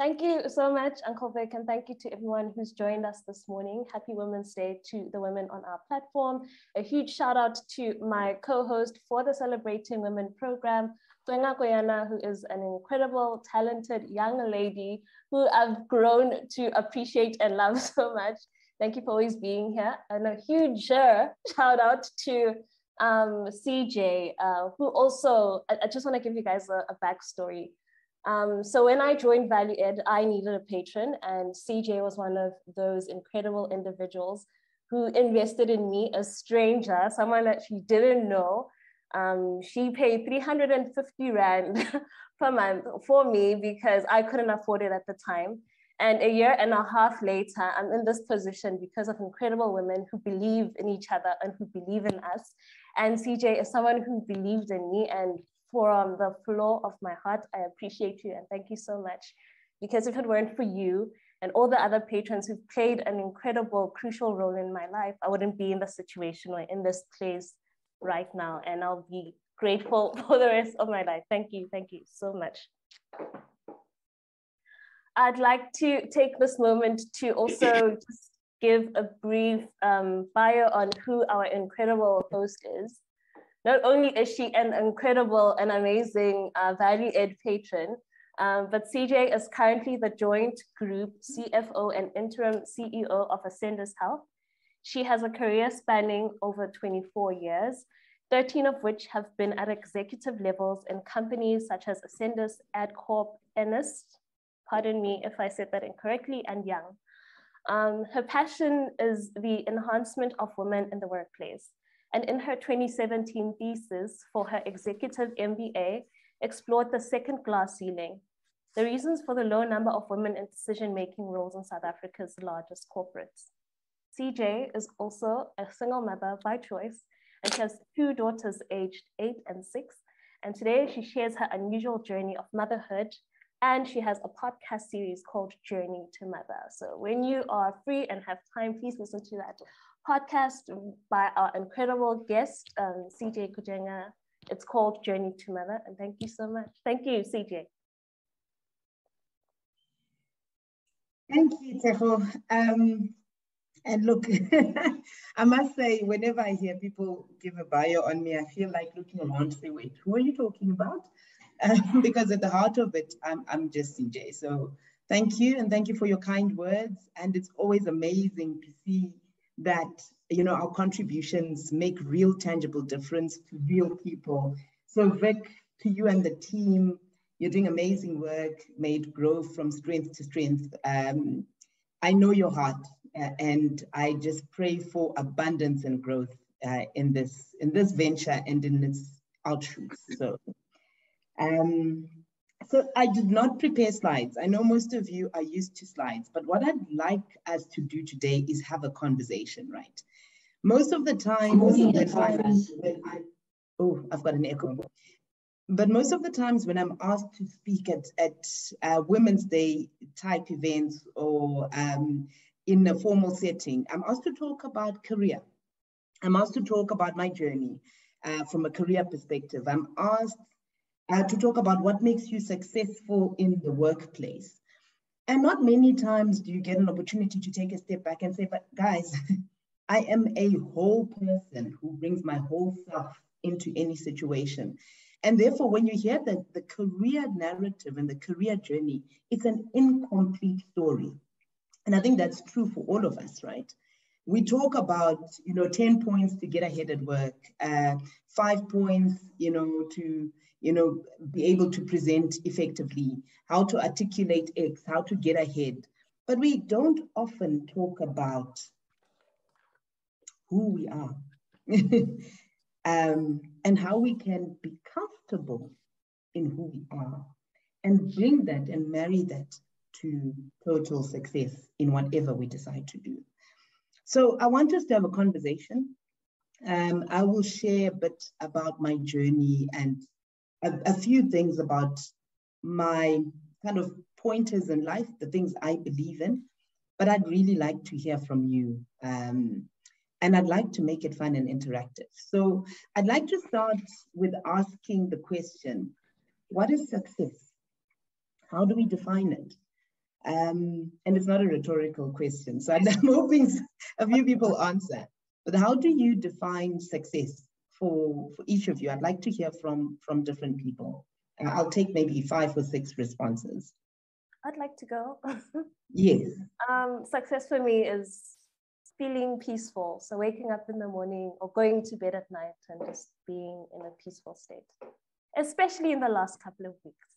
Thank you so much, Uncle Vic, and thank you to everyone who's joined us this morning. Happy Women's Day to the women on our platform. A huge shout out to my co-host for the Celebrating Women program, Kujenga, who is an incredible, talented young lady who I've grown to appreciate and love so much. Thank you for always being here. And a huge shout out to CJ, who also, I just want to give you guys a backstory. So when I joined Value Ed, I needed a patron, and CJ was one of those incredible individuals who invested in me, a stranger, someone that she didn't know. She paid 350 Rand per month for me because I couldn't afford it at the time. And a year and a half later, I'm in this position because of incredible women who believe in each other and who believe in us. And CJ is someone who believed in me, and from the floor of my heart, I appreciate you and thank you so much. Because if it weren't for you and all the other patrons who've played an incredible, crucial role in my life, I wouldn't be in the situation or in this place right now. And I'll be grateful for the rest of my life. Thank you so much. I'd like to take this moment to also just give a brief bio on who our incredible host is. Not only is she an incredible and amazing Value Ed patron, but CJ is currently the Joint Group CFO and Interim CEO of Ascendus Health. She has a career spanning over 24 years, 13 of which have been at executive levels in companies such as Ascendus, AdCorp, Ennis, pardon me if I said that incorrectly, and Young. Her passion is the enhancement of women in the workplace. And in her 2017 thesis for her executive MBA, explored the second glass ceiling, the reasons for the low number of women in decision-making roles in South Africa's largest corporates. CJ is also a single mother by choice, and she has 2 daughters aged 8 and 6. And today she shares her unusual journey of motherhood, and she has a podcast series called Journey to Mother. So when you are free and have time, please listen to that podcast by our incredible guest, CJ Kujenga. It's called Journey to Mother, and thank you so much. Thank you, CJ. Thank you, Tefo. And look, I must say, whenever I hear people give a bio on me, I feel like looking around to say, wait, who are you talking about? Because at the heart of it, I'm just CJ. So thank you, and thank you for your kind words. And it's always amazing to see that, you know, our contributions make real tangible difference to real people. So Vic, to you and the team, you're doing amazing work, may it grow from strength to strength. I know your heart, and I just pray for abundance and growth in this venture and in its outshoots. So I did not prepare slides. I know most of you are used to slides, but what I'd like us to do today is have a conversation, right? Most of the time, I've got an echo. But most of the times when I'm asked to speak at Women's Day type events or in a formal setting, I'm asked to talk about career. I'm asked to talk about my journey from a career perspective. I'm asked to talk about what makes you successful in the workplace. And not many times do you get an opportunity to take a step back and say, but guys, I am a whole person who brings my whole self into any situation. And therefore, when you hear the career narrative and the career journey, it's an incomplete story. And I think that's true for all of us, right? We talk about, 10 points to get ahead at work, 5 points, to, be able to present effectively, how to articulate X, how to get ahead. But we don't often talk about who we are and how we can be comfortable in who we are and bring that and marry that to total success in whatever we decide to do. So I want us to have a conversation. I will share a bit about my journey and a few things about my kind of pointers in life, the things I believe in, but I'd really like to hear from you. And I'd like to make it fun and interactive. So I'd like to start with asking the question, what is success? How do we define it? And it's not a rhetorical question, so I'm hoping a few people answer. But how do you define success for each of you? I'd like to hear from different people. I'll take maybe 5 or 6 responses. I'd like to go. Yes. Success for me is feeling peaceful. So waking up in the morning or going to bed at night and just being in a peaceful state, especially in the last couple of weeks.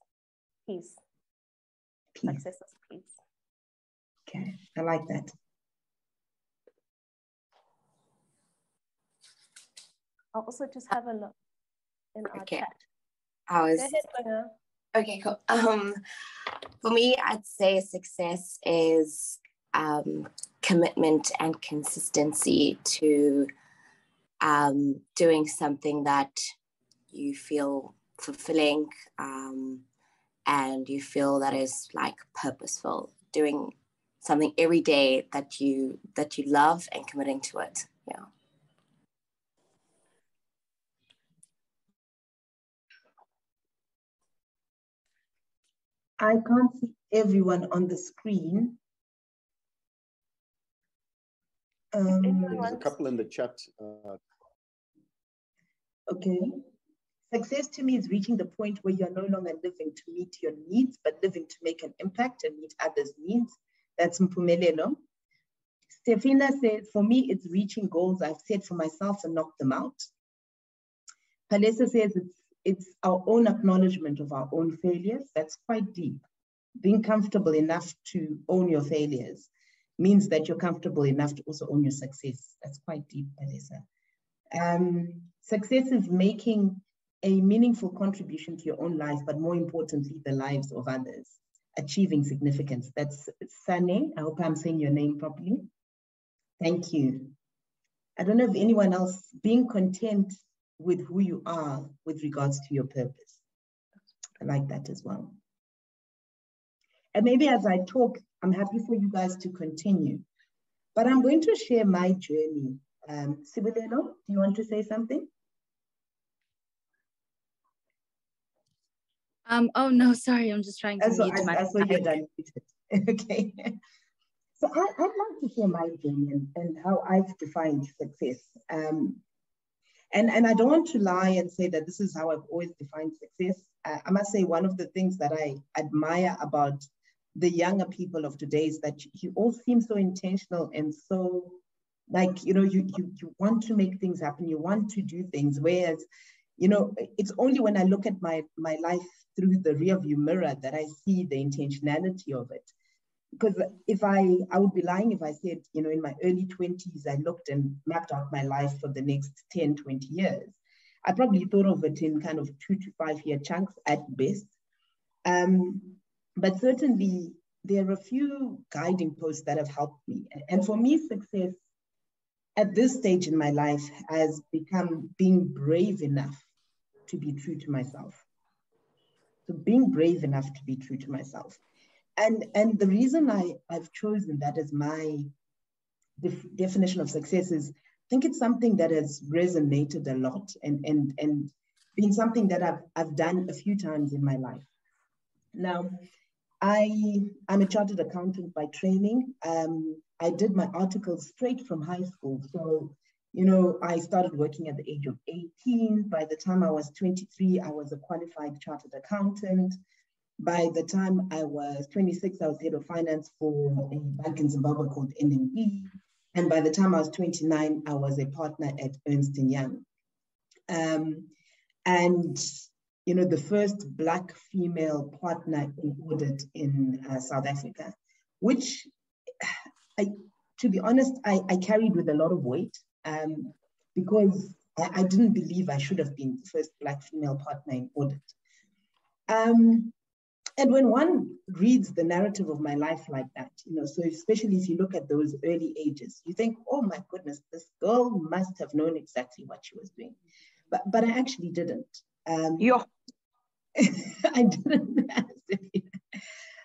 Peace. Success is peace. Okay, I like that. I'll also just have a look in our chat. Go ahead, Banga. Okay, cool. For me, I'd say success is commitment and consistency to doing something that you feel fulfilling and you feel that is like purposeful, doing something every day that you love and committing to it. Yeah. I can't see everyone on the screen. There's a couple in the chat. Okay. Success to me is reaching the point where you're no longer living to meet your needs, but living to make an impact and meet others' needs. That's Mpumelelo. Stefina said, for me, it's reaching goals I've set for myself and knock them out. Palesa says it's our own acknowledgement of our own failures. That's quite deep. Being comfortable enough to own your failures means that you're comfortable enough to also own your success. That's quite deep, Palesa. Success is making a meaningful contribution to your own life, but more importantly, the lives of others, achieving significance. That's Sane. I hope I'm saying your name properly. Thank you. I don't know if anyone else, being content with who you are with regards to your purpose. I like that as well. And maybe as I talk, I'm happy for you guys to continue, but I'm going to share my journey. Sibulelo, do you want to say something? Oh no, sorry, I'm just trying to mute my mic. You're done. Okay. So I'd like to share my journey and how I've defined success. And I don't want to lie and say that this is how I've always defined success. I must say one of the things that I admire about the younger people of today is that you all seem so intentional and so like, you know, you want to make things happen, you want to do things, whereas, you know, it's only when I look at my life through the rearview mirror that I see the intentionality of it. Because if I would be lying if I said, you know, in my early 20s, I looked and mapped out my life for the next 10, 20 years. I probably thought of it in kind of 2 to 5 year chunks at best. But certainly there are a few guiding posts that have helped me. And for me, success at this stage in my life has become being brave enough to be true to myself. So being brave enough to be true to myself. And the reason I've chosen that as my definition of success is, I think it's something that has resonated a lot and been something that I've done a few times in my life. Now, I'm a chartered accountant by training. I did my articles straight from high school. So, you know, I started working at the age of 18. By the time I was 23, I was a qualified chartered accountant. By the time I was 26, I was head of finance for a bank in Zimbabwe called NMB. And by the time I was 29, I was a partner at Ernst & Young. And, you know, the first Black female partner in audit in South Africa, which, to be honest, I carried with a lot of weight because I didn't believe I should have been the first Black female partner in audit. And when one reads the narrative of my life like that, you know, so especially if you look at those early ages, you think, oh my goodness, this girl must have known exactly what she was doing. But I actually didn't. I didn't.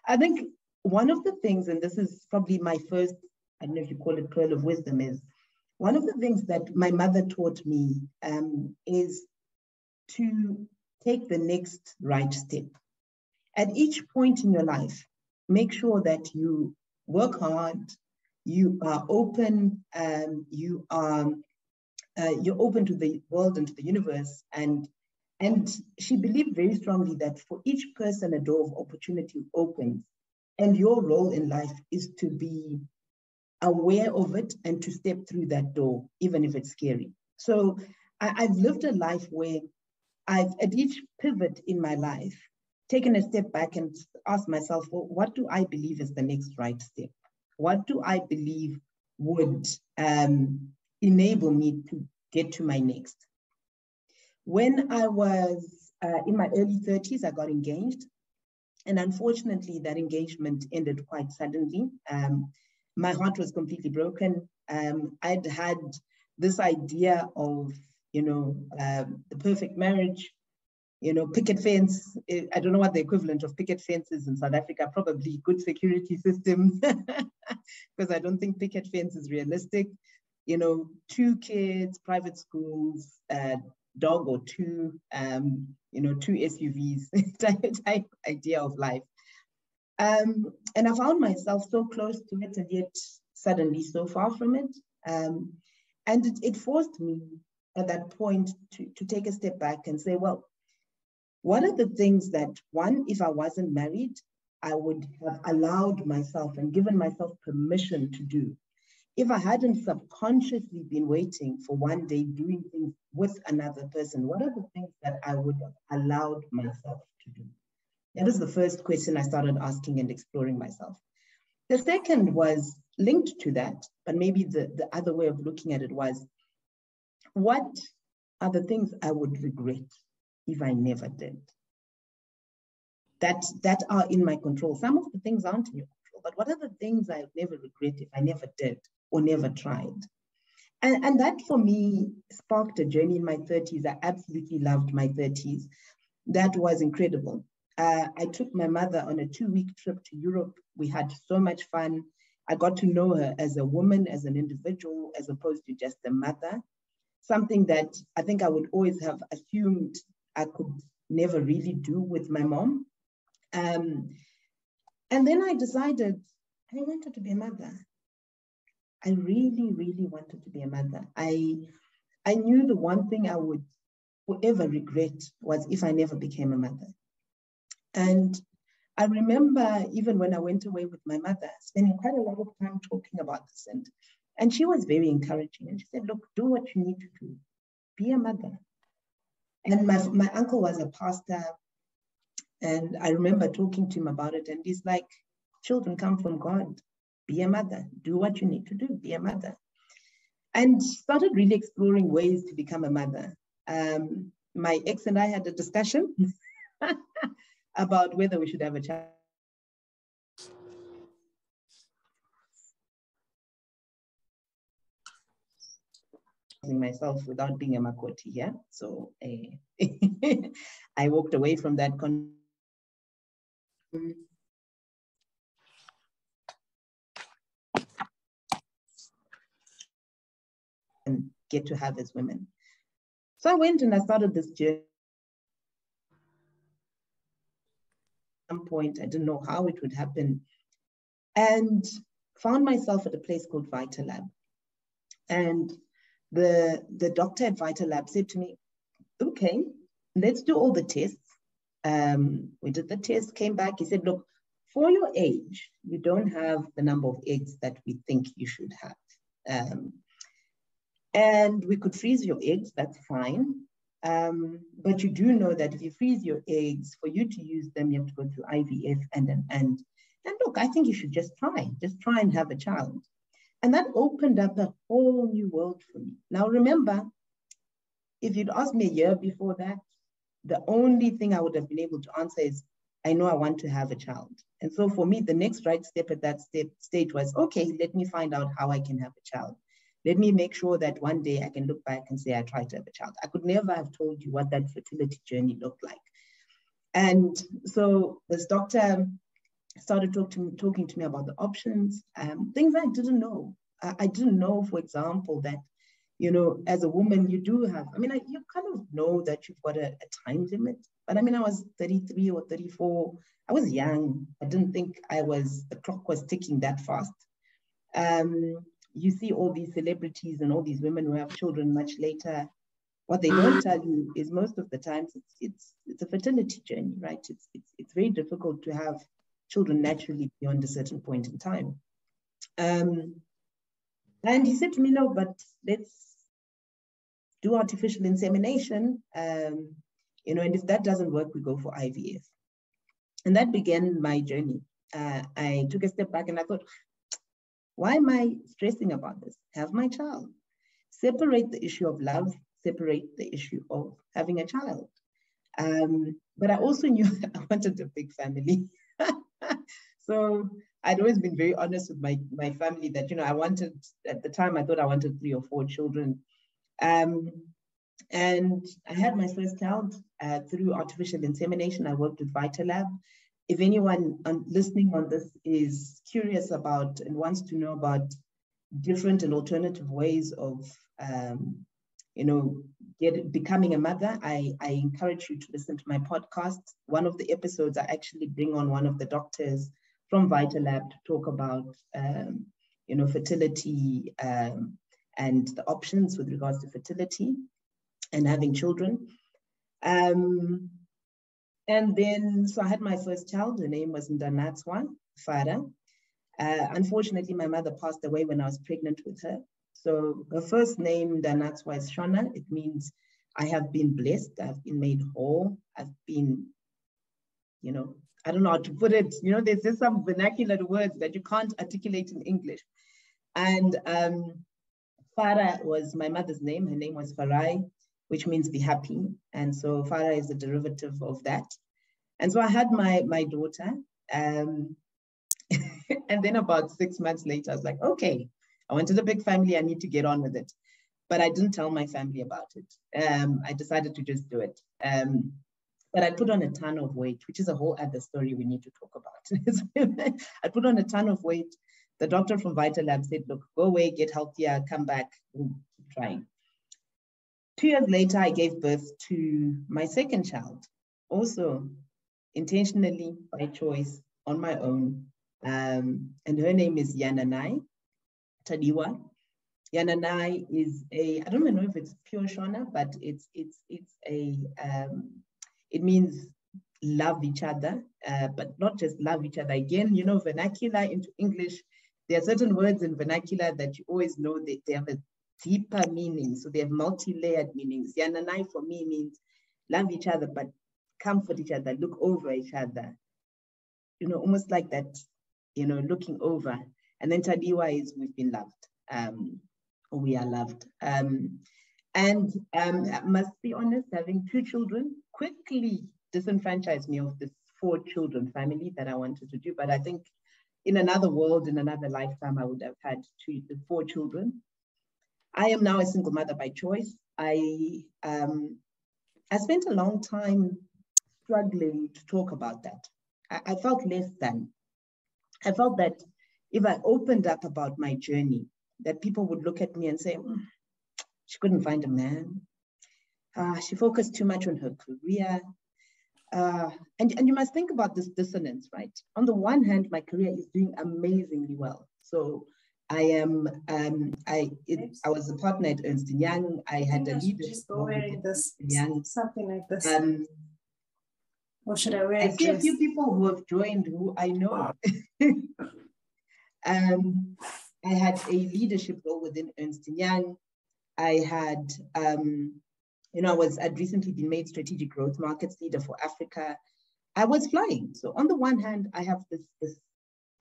I think one of the things, and this is probably my first, I don't know if you call it pearl of wisdom, is one of the things that my mother taught me is to take the next right step. At each point in your life, make sure that you work hard, you are open, you're open to the world and to the universe. And she believed very strongly that for each person, a door of opportunity opens. And your role in life is to be aware of it and to step through that door, even if it's scary. So I've lived a life where I've, at each pivot in my life, taken a step back and asked myself, well, what do I believe is the next right step? What do I believe would enable me to get to my next? When I was in my early 30s, I got engaged. And unfortunately, that engagement ended quite suddenly. My heart was completely broken. I'd had this idea of, the perfect marriage, picket fence. I don't know what the equivalent of picket fence is in South Africa, probably good security systems, because I don't think picket fence is realistic. 2 kids, private schools, dog or 2, 2 SUVs type idea of life. And I found myself so close to it and yet suddenly so far from it. And it forced me at that point to take a step back and say, well, what are the things that, one, if I wasn't married, I would have allowed myself and given myself permission to do? If I hadn't subconsciously been waiting for one day doing things with another person, what are the things that I would have allowed myself to do? That is the first question I started asking and exploring myself. The second was linked to that, but maybe the other way of looking at it was, what are the things I would regret if I never did? That are in my control. Some of the things aren't in your control, but what are the things I would never regret if I never did or never tried? And that for me sparked a journey in my 30s. I absolutely loved my 30s. That was incredible. I took my mother on a 2-week trip to Europe. We had so much fun. I got to know her as a woman, as an individual, as opposed to just a mother. Something that I think I would always have assumed I could never really do with my mom. And then I decided I wanted to be a mother. I really, really wanted to be a mother. I knew the one thing I would forever regret was if I never became a mother. And I remember even when I went away with my mother, spending quite a lot of time talking about this. And she was very encouraging. And she said, look, do what you need to do. Be a mother. And my uncle was a pastor. And I remember talking to him about it. And he's like, children come from God. Be a mother. Do what you need to do. Be a mother. And started really exploring ways to become a mother. My ex and I had a discussion about whether we should have a child. Myself without being a makoti, yeah. So I walked away from that. And get to have as women. So I went and I started this journey. At some point, I didn't know how it would happen, and found myself at a place called VitaLab. And the doctor at VitaLab said to me, okay, let's do all the tests. We did the test, came back. He said, look, for your age, you don't have the number of eggs that we think you should have. And we could freeze your eggs, that's fine. But you do know that if you freeze your eggs, for you to use them, you have to go through IVF and look, I think you should just try and have a child. And that opened up a whole new world for me. Now, remember, if you'd asked me a year before that, the only thing I would have been able to answer is, I know I want to have a child. And so for me, the next right step at that stage was, okay, let me find out how I can have a child. Let me make sure that one day I can look back and say, I tried to have a child. I could never have told you what that fertility journey looked like. And so this doctor started talking to me about the options, things I didn't know. I didn't know, for example, that, as a woman, you do have, you kind of know that you've got a time limit. But I mean, I was 33 or 34. I was young. I didn't think the clock was ticking that fast. You see all these celebrities and all these women who have children much later. What they don't tell you is most of the times it's a fertility journey, right? It's very difficult to have children naturally beyond a certain point in time. And he said to me, no, but let's do artificial insemination. And if that doesn't work, we go for IVF. And that began my journey. I took a step back and I thought, why am I stressing about this? Have my child. Separate the issue of love, separate the issue of having a child. But I also knew I wanted a big family. So I'd always been very honest with my family that, I wanted, at the time, I thought I wanted 3 or 4 children. And I had my first child through artificial insemination. I worked with Valour. If anyone listening on this is curious about and wants to know about different and alternative ways of, becoming a mother, I encourage you to listen to my podcast. One of the episodes, I actually bring on one of the doctors from Valour to talk about, fertility and the options with regards to fertility and having children. And then, so I had my first child. Her name was Ndanatswa Farah. Unfortunately, my mother passed away when I was pregnant with her. So her first name, Ndanatswa, is Shona. It means I have been blessed. I've been made whole. I've been, I don't know how to put it. There's just some vernacular words that you can't articulate in English. And Farah was my mother's name. Her name was Farai, which means be happy. And so Farah is a derivative of that. And so I had my daughter. And then about 6 months later, I was like, okay, I wanted a big family. I need to get on with it. But I didn't tell my family about it. I decided to just do it. But I put on a ton of weight, which is a whole other story we need to talk about. I put on a ton of weight. The doctor from Valour said, look, go away, get healthier, come back, we'll keep trying. 2 years later, I gave birth to my second child, also intentionally, by choice, on my own. And her name is Yananai Tadiwa. Yananai is I don't even know if it's pure Shona, but it means love each other, but not just love each other. Again, vernacular into English, there are certain words in vernacular that you always know that they have a deeper meaning. So they have multi-layered meanings. Yananai for me means love each other, but comfort each other, look over each other. Almost like that, looking over. And then Tadiwa is we've been loved, or we are loved. And I must be honest, having 2 children quickly disenfranchised me of this 4 children family that I wanted to do. But I think in another world, in another lifetime, I would have had 4 children. I am now a single mother by choice. I spent a long time struggling to talk about that. I felt less than. I felt that if I opened up about my journey, that people would look at me and say, she couldn't find a man. She focused too much on her career. And you must think about this dissonance, right? On the one hand, my career is doing amazingly well. So I was a partner at Ernst & Young. I had a leadership role at Ernst & Young. Something like this. Or should I wear I see a few people who have joined who I know. I had a leadership role within Ernst & Young. I had, I'd recently been made strategic growth markets leader for Africa. I was flying. So on the one hand, I have this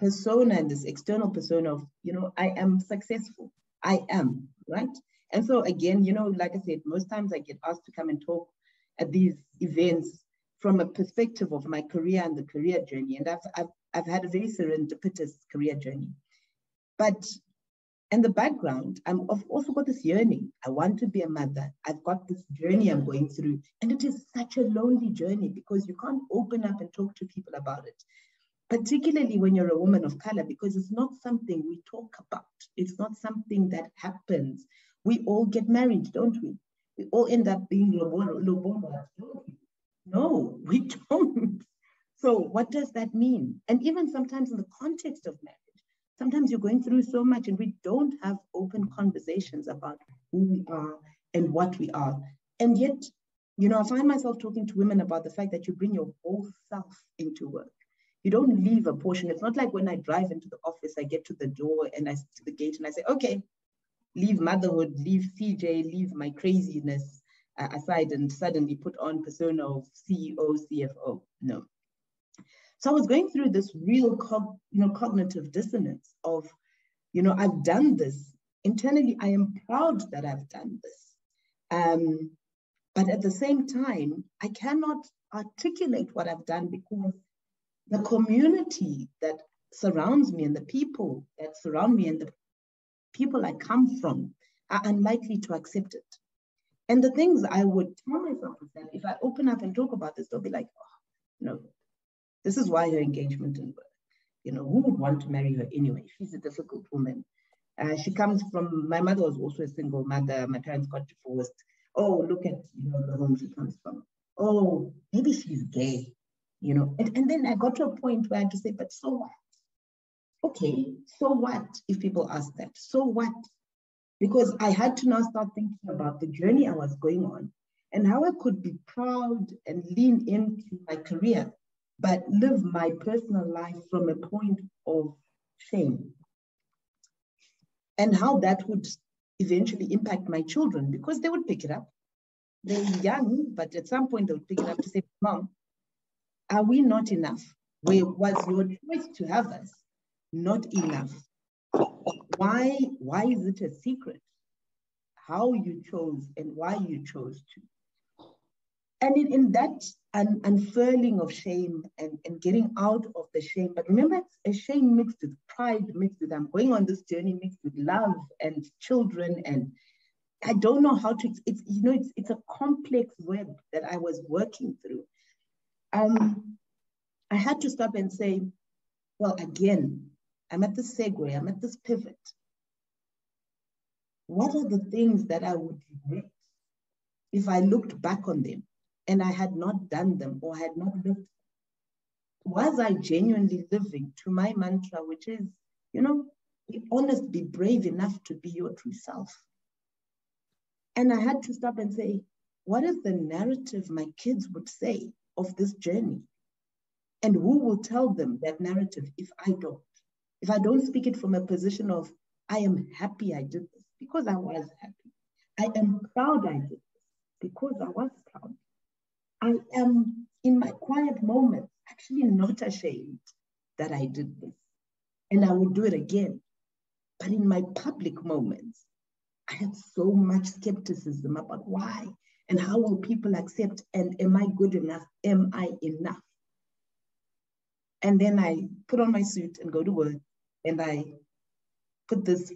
persona and this external persona of, I am successful. I am, right? And so again, like I said, most times I get asked to come and talk at these events from a perspective of my career and the career journey. And I've had a very serendipitous career journey. But in the background, I've also got this yearning. I want to be a mother. I've got this journey I'm going through. And it is such a lonely journey because you can't open up and talk to people about it, particularly when you're a woman of color, because it's not something we talk about. It's not something that happens. We all get married, don't we? We all end up being lobola, don't we? No, we don't. So what does that mean? And even sometimes in the context of marriage, sometimes you're going through so much and we don't have open conversations about who we are and what we are. And yet, you know, I find myself talking to women about the fact that you bring your whole self into work. You don't leave a portion. It's not like when I drive into the office, I get to the door and I to the gate and I say, okay, leave motherhood, leave CJ, leave my craziness aside and suddenly put on persona of CEO, CFO. No. So I was going through this real cognitive dissonance of, you know, I've done this. Internally, I am proud that I've done this. But at the same time, I cannot articulate what I've done because the community that surrounds me and the people that surround me and the people I come from are unlikely to accept it. And the things I would tell myself is that if I open up and talk about this, they'll be like, oh, no, this is why her engagement didn't work. You know, who would want to marry her anyway? She's a difficult woman. She comes from, my mother was also a single mother. My parents got divorced. Oh, look at, you know, the home she comes from. Oh, maybe she's gay, you know. And then I got to a point where I had to say, but so what? Okay, so what if people ask that? So what? Because I had to now start thinking about the journey I was going on and how I could be proud and lean into my career, but live my personal life from a point of shame. And how that would eventually impact my children because they would pick it up. They're young, but at some point they would pick it up to say, Mom, are we not enough? Where was your choice to have us not enough? Why is it a secret? How you chose and why you chose to. And in that unfurling of shame and getting out of the shame, but remember, it's a shame mixed with pride, mixed with I'm going on this journey, mixed with love and children, and I don't know how to, it's a complex web that I was working through. I had to stop and say, well, again, I'm at this segue, I'm at this pivot. What are the things that I would regret if I looked back on them and I had not done them or had not lived? Was I genuinely living to my mantra, which is, you know, be honest, be brave enough to be your true self? And I had to stop and say, what is the narrative my kids would say of this journey? And who will tell them that narrative if I don't? If I don't speak it from a position of, I am happy I did this because I was happy. I am proud I did this because I was proud. I am, in my quiet moments, actually not ashamed that I did this. And I will do it again. But in my public moments, I had so much skepticism about why and how will people accept and am I good enough? Am I enough? And then I put on my suit and go to work and I put this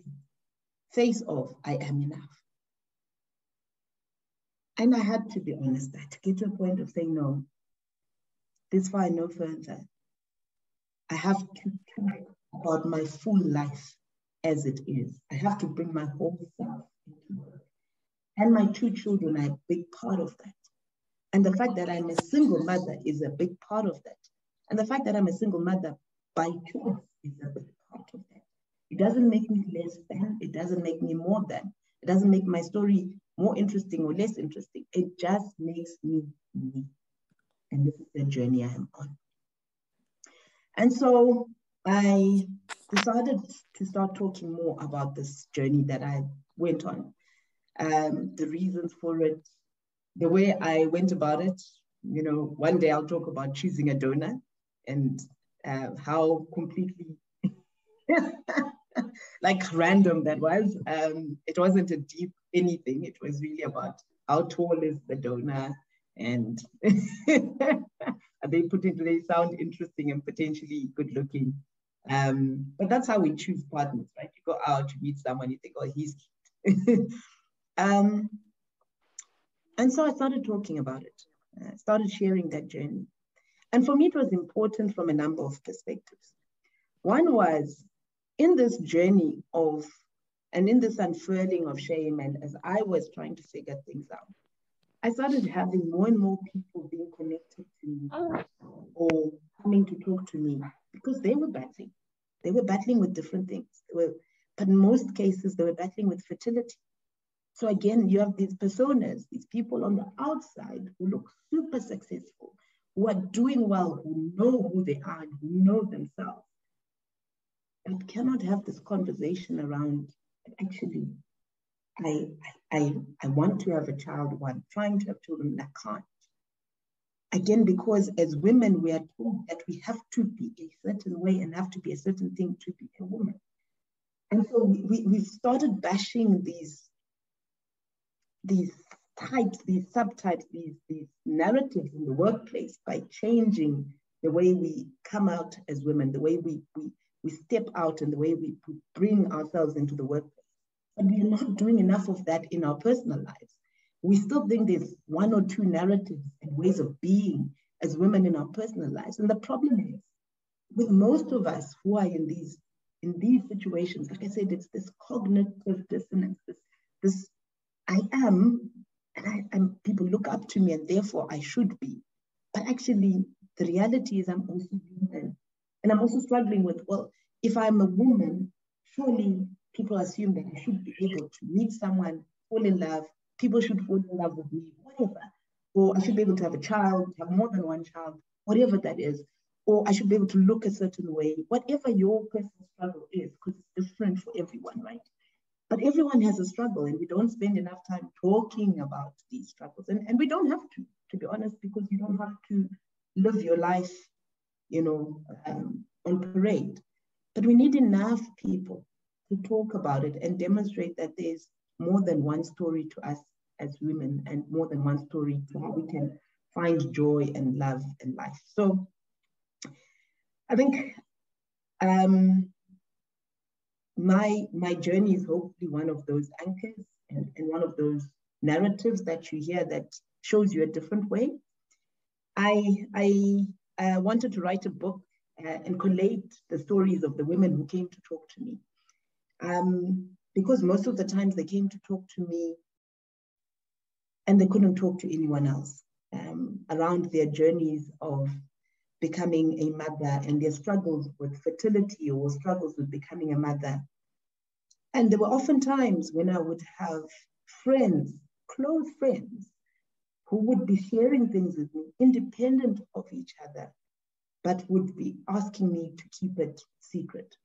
face of I am enough. And I had to be honest. I had to get to a point of saying, no, this far no further. I have to talk about my full life as it is. I have to bring my whole self into work. And my two children are a big part of that. And the fact that I'm a single mother is a big part of that. And the fact that I'm a single mother by choice is a big part of that. It doesn't make me less than, it doesn't make me more than, it doesn't make my story more interesting or less interesting. It just makes me me. And this is the journey I am on. And so I decided to start talking more about this journey that I went on, the reasons for it, the way I went about it. You know, one day I'll talk about choosing a donor and how completely like random that was. It wasn't a deep anything. It was really about how tall is the donor and do they sound interesting and potentially good looking. But that's how we choose partners, right? You go out, you meet someone, you think, oh, he's cute. And so I started talking about it. I started sharing that journey. And for me, it was important from a number of perspectives. One was in this journey and in this unfurling of shame, and as I was trying to figure things out, I started having more and more people being connected to me or coming to talk to me because they were battling. They were battling with different things. But in most cases, they were battling with fertility. So again, you have these personas, these people on the outside who look super successful, who are doing well, who know who they are, and who know themselves, but cannot have this conversation around, actually, I want to have a child, or I'm trying to have children, and I can't. Again, because as women, we are told that we have to be a certain way and have to be a certain thing to be a woman. And so we've started bashing these types, these subtypes, these narratives in the workplace by changing the way we come out as women, the way we step out, and the way we bring ourselves into the workplace. But we are not doing enough of that in our personal lives. We still think there's one or two narratives and ways of being as women in our personal lives. And the problem is, with most of us who are in these situations, like I said, it's this cognitive dissonance, this I am, and people look up to me, and therefore I should be. But actually, the reality is I'm also human. And I'm also struggling with, well, if I'm a woman, surely people assume that I should be able to meet someone, fall in love, people should fall in love with me, whatever. Or I should be able to have a child, have more than one child, whatever that is. Or I should be able to look a certain way, whatever your personal struggle is, because it's different for everyone, right? But everyone has a struggle, and we don't spend enough time talking about these struggles. And we don't have to be honest, because you don't have to live your life, on parade. But we need enough people to talk about it and demonstrate that there's more than one story to us as women, and more than one story to how we can find joy and love in life. So I think my journey is hopefully one of those anchors and one of those narratives that you hear that shows you a different way. I wanted to write a book and collate the stories of the women who came to talk to me. Because most of the times they came to talk to me and they couldn't talk to anyone else around their journeys of becoming a mother and their struggles with fertility or struggles with becoming a mother. And there were often times when I would have friends, close friends, who would be sharing things with me independent of each other, but would be asking me to keep it secret.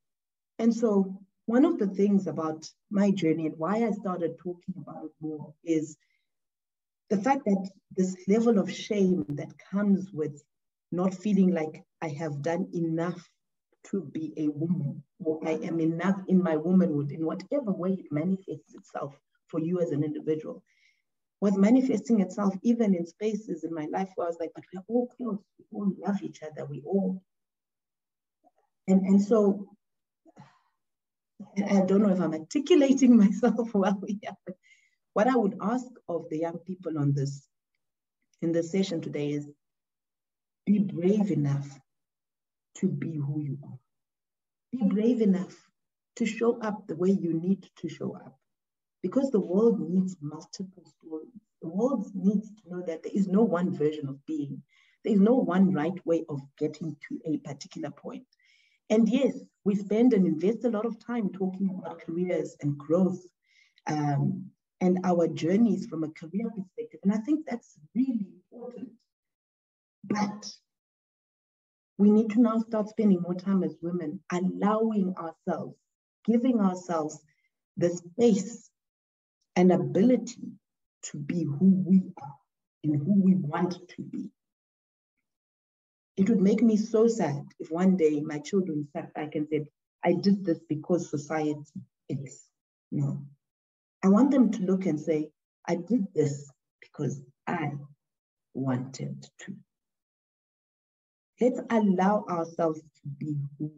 And so one of the things about my journey and why I started talking about it more is the fact that this level of shame that comes with not feeling like I have done enough to be a woman, or I am enough in my womanhood, in whatever way it manifests itself for you as an individual, was manifesting itself even in spaces in my life where I was like, but we're all close, we all love each other, we all. And so, I don't know if I'm articulating myself well here, but what I would ask of the young people in this session today is, be brave enough to be who you are. Be brave enough to show up the way you need to show up. Because the world needs multiple stories. The world needs to know that there is no one version of being. There is no one right way of getting to a particular point. And yes, we spend and invest a lot of time talking about careers and growth and our journeys from a career perspective. And I think that's really important. But we need to now start spending more time as women, allowing ourselves, giving ourselves the space and ability to be who we are and who we want to be. It would make me so sad if one day my children sat back and said, I did this because society is. No. I want them to look and say, I did this because I wanted to. Let's allow ourselves to be who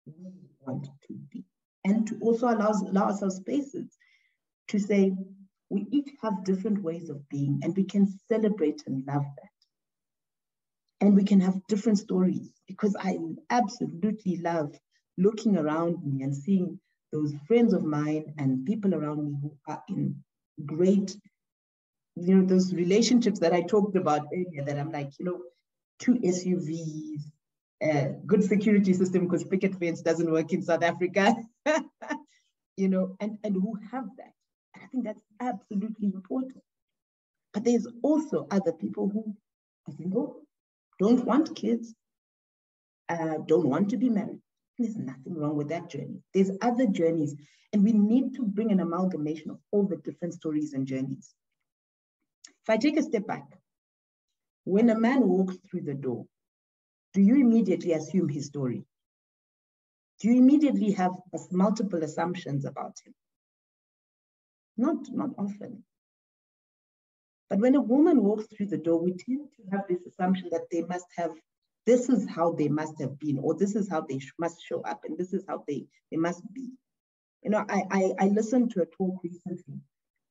we want to be. And to also allow ourselves spaces to say, we each have different ways of being, and we can celebrate and love that. And we can have different stories, because I absolutely love looking around me and seeing those friends of mine and people around me who are in great those relationships that I talked about earlier, that I'm like, 2 SUVs, good security system, because picket fence doesn't work in South Africa, and who have that. And I think that's absolutely important. But there's also other people who are single, don't want kids, don't want to be married. There's nothing wrong with that journey. There's other journeys, and we need to bring an amalgamation of all the different stories and journeys. If I take a step back, when a man walks through the door, do you immediately assume his story? Do you immediately have multiple assumptions about him? Not often. But when a woman walks through the door, we tend to have this assumption that this is how they must have been, or this is how they must show up, and this is how they must be. I listened to a talk recently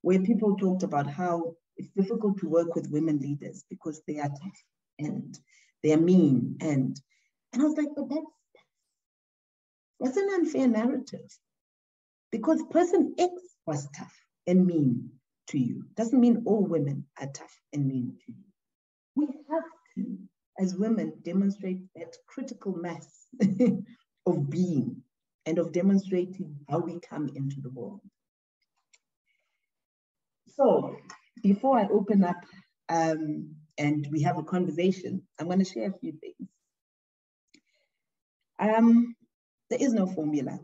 where people talked about how it's difficult to work with women leaders because they are tough and they are mean. And I was like, but that's an unfair narrative, because person X was tough and mean to you. Doesn't mean all women are tough and mean to you. We have to, as women, demonstrate that critical mass of being and of demonstrating how we come into the world. So before I open up and we have a conversation, I'm going to share a few things. There is no formula.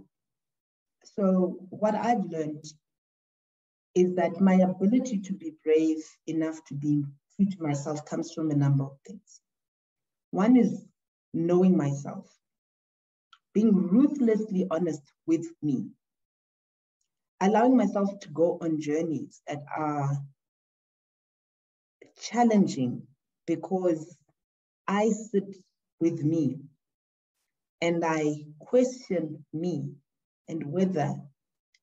So what I've learned is that my ability to be brave enough to be true to myself comes from a number of things. One is knowing myself, being ruthlessly honest with me, allowing myself to go on journeys that are challenging because I sit with me and I question me and whether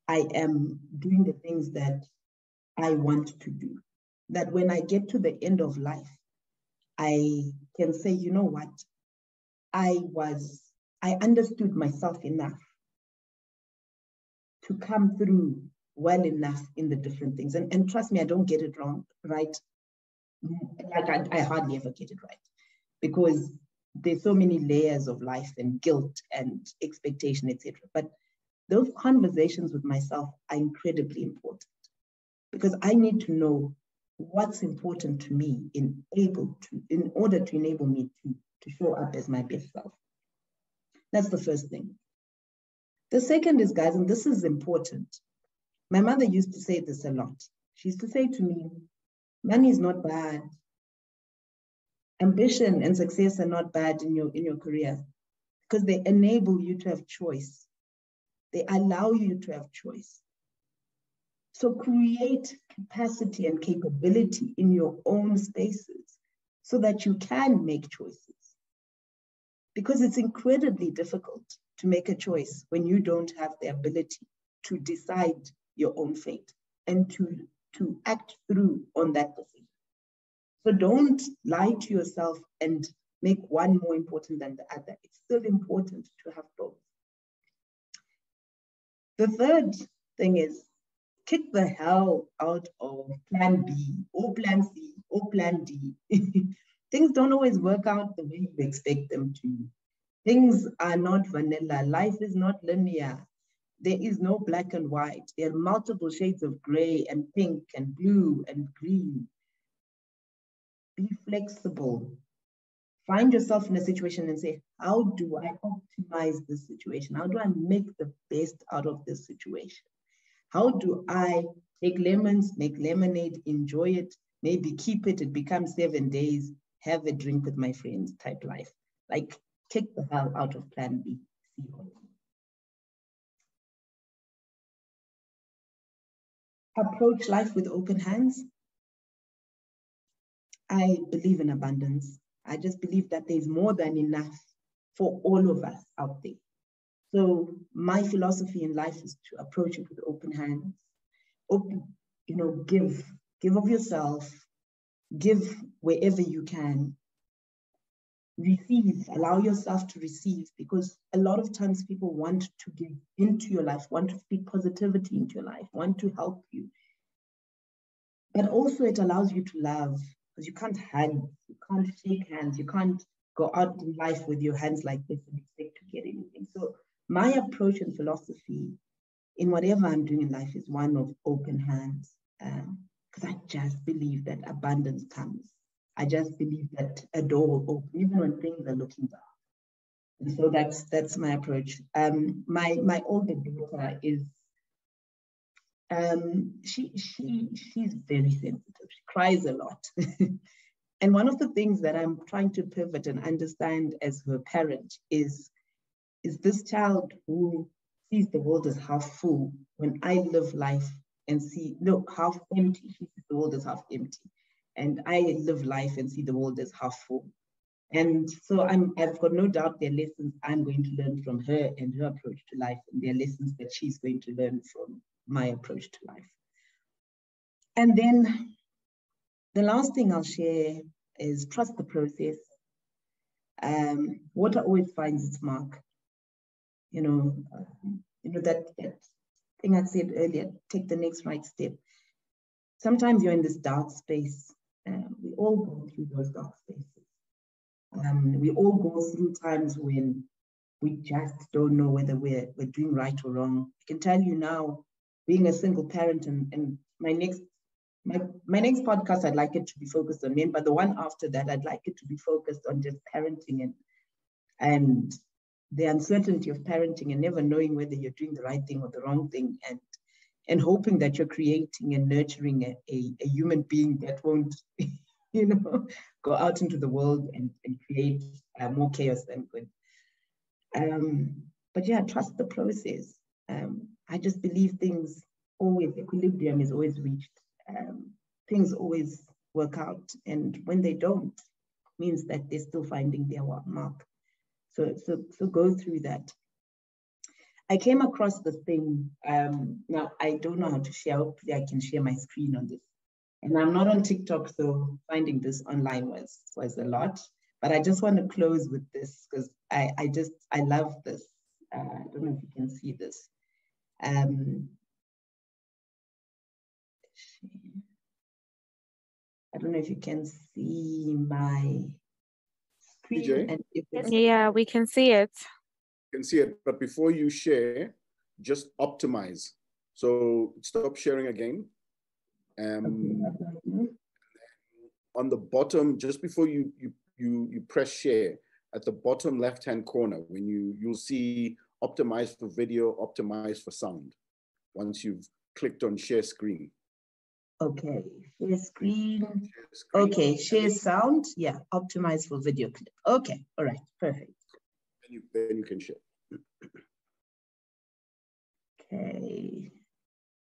I am doing the things that I want to do. That when I get to the end of life, I can say, you know what? I understood myself enough to come through well enough in the different things. And trust me, I don't get it wrong, right? Like I hardly ever get it right, because there's so many layers of life and guilt and expectation, etc. But those conversations with myself are incredibly important, because I need to know what's important to me in order to enable me to show up as my best self. That's the first thing. The second is, guys, and this is important. My mother used to say this a lot. She used to say to me, money is not bad. Ambition and success are not bad in your career, because they enable you to have choice. They allow you to have choice. So create capacity and capability in your own spaces so that you can make choices. Because it's incredibly difficult to make a choice when you don't have the ability to decide your own fate and to act through on that decision. So don't lie to yourself and make one more important than the other. It's still important to have both. The third thing is, kick the hell out of plan B or plan C or plan D. Things don't always work out the way you expect them to. Things are not vanilla. Life is not linear. There is no black and white. There are multiple shades of gray and pink and blue and green. Be flexible. Find yourself in a situation and say, how do I optimize this situation? How do I make the best out of this situation? How do I take lemons, make lemonade, enjoy it, maybe keep it, it becomes 7 days, have a drink with my friends type life. Like, kick the hell out of plan B, C, or D. Approach life with open hands. I believe in abundance. I just believe that there's more than enough for all of us out there. So my philosophy in life is to approach it with open hands. Give of yourself, give wherever you can. Receive, allow yourself to receive, because a lot of times people want to give into your life, want to speak positivity into your life, want to help you. but also it allows you to love, because you can't hug, you can't shake hands, you can't go out in life with your hands like this and expect to get anything. So my approach and philosophy in whatever I'm doing in life is one of open hands, because I just believe that abundance comes. I just believe that a door will open even when things are looking dark. And so that's my approach. My older daughter is she's very sensitive. She cries a lot. And one of the things that I'm trying to pivot and understand as her parent is this child who sees the world as half full when I live life and see, no, half empty. She sees the world as half empty. And I live life and see the world as half full. And so I've got no doubt there are lessons I'm going to learn from her and her approach to life, and there are lessons that she's going to learn from my approach to life. And then the last thing I'll share is trust the process. Water always finds its mark. You know that thing I said earlier, take the next right step. Sometimes you're in this dark space. We all go through those dark spaces. We all go through times when we just don't know whether we're doing right or wrong. I can tell you now, being a single parent, and my next podcast, I'd like it to be focused on men, but the one after that, I'd like it to be focused on just parenting and the uncertainty of parenting and never knowing whether you're doing the right thing or the wrong thing, and hoping that you're creating and nurturing a human being that won't, go out into the world and create more chaos than good. But yeah, trust the process. I just believe things always, equilibrium is always reached. Things always work out. And when they don't, it means that they're still finding their mark. So go through that. I came across this thing. Now, I don't know how to share. Hopefully I can share my screen on this. And I'm not on TikTok, so finding this online was a lot. But I just want to close with this because I love this. I don't know if you can see this. I don't know if you can see my screen. Yeah, we can see it. You can see it, but before you share, just optimize. So stop sharing again. On the bottom, just before you press share, at the bottom left-hand corner, when you'll see optimize for video, optimize for sound. Once you've clicked on share screen. Okay, share screen. Okay, share sound. Yeah, optimize for video clip. Okay, all right, perfect. Then you can share. Okay,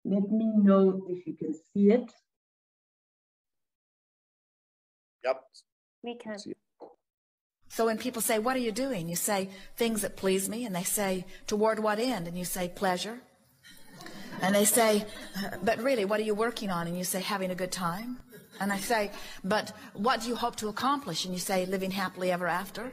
let me know if you can see it. Yep. We can. So when people say, what are you doing? You say, things that please me. And they say, toward what end? And you say, pleasure. And they say, but really, what are you working on? And you say, having a good time. And I say, but what do you hope to accomplish? And you say, living happily ever after.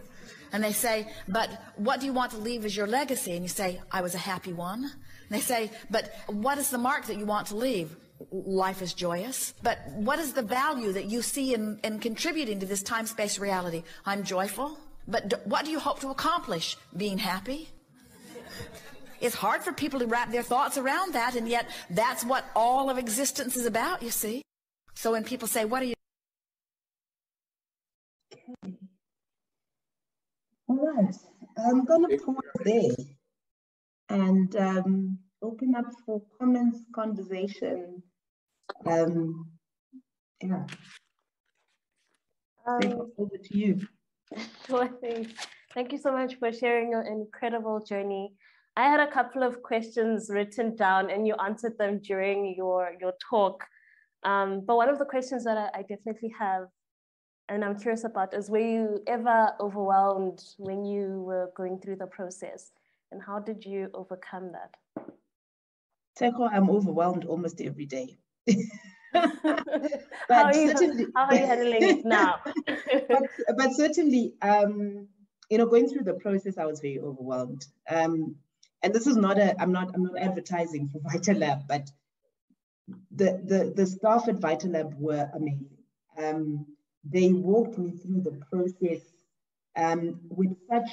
And they say, but what do you want to leave as your legacy? And you say, I was a happy one. And they say, but what is the mark that you want to leave? Life is joyous. But what is the value that you see in contributing to this time-space reality? I'm joyful. But what do you hope to accomplish? Being happy? It's hard for people to wrap their thoughts around that, and yet that's what all of existence is about, you see. So when people say, what are you? Okay. All right. I'm going to pause there and open up for comments, conversation. Yeah. Over to you. Thank you so much for sharing your incredible journey. I had a couple of questions written down and you answered them during your talk. But one of the questions that I definitely have and I'm curious about is, were you ever overwhelmed when you were going through the process? And how did you overcome that? Teko, I'm overwhelmed almost every day. How are you handling it now? but certainly, going through the process, I was very overwhelmed. And this is not I'm not advertising for VitaLab, but the staff at VitalLab were amazing. They walked me through the process with such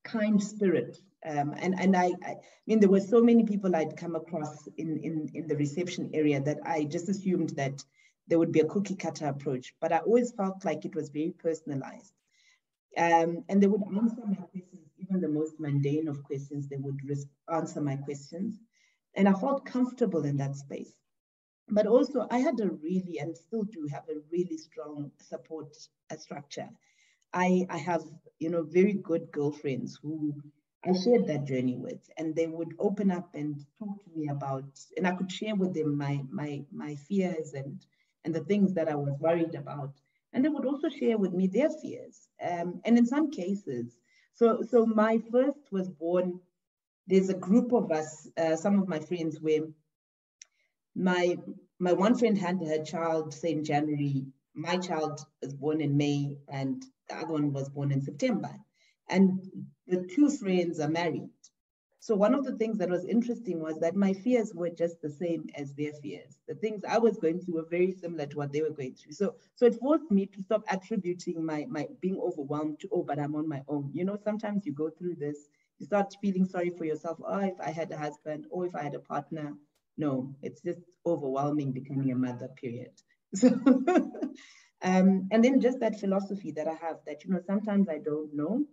kind spirit. And I mean, there were so many people I'd come across in the reception area that I just assumed that there would be a cookie cutter approach, but I always felt like it was very personalized. And they would answer my questions, even the most mundane of questions, they would answer my questions. And I felt comfortable in that space. But also I had a really, and still do have a really strong support structure. I have, very good girlfriends who I shared that journey with, and they would open up and talk to me about, and I could share with them my fears and the things that I was worried about. And they would also share with me their fears. And in some cases, so my first was born, there's a group of us, some of my friends, where my one friend had her child, say in January, my child was born in May, and the other one was born in September. And the two friends are married. So one of the things that was interesting was that my fears were just the same as their fears. The things I was going through were very similar to what they were going through. So it forced me to stop attributing my being overwhelmed to, oh, but I'm on my own. Sometimes you go through this, you start feeling sorry for yourself. Oh, if I had a husband, or if I had a partner. No, it's just overwhelming becoming a mother, period. So, and then just that philosophy that I have that, sometimes I don't know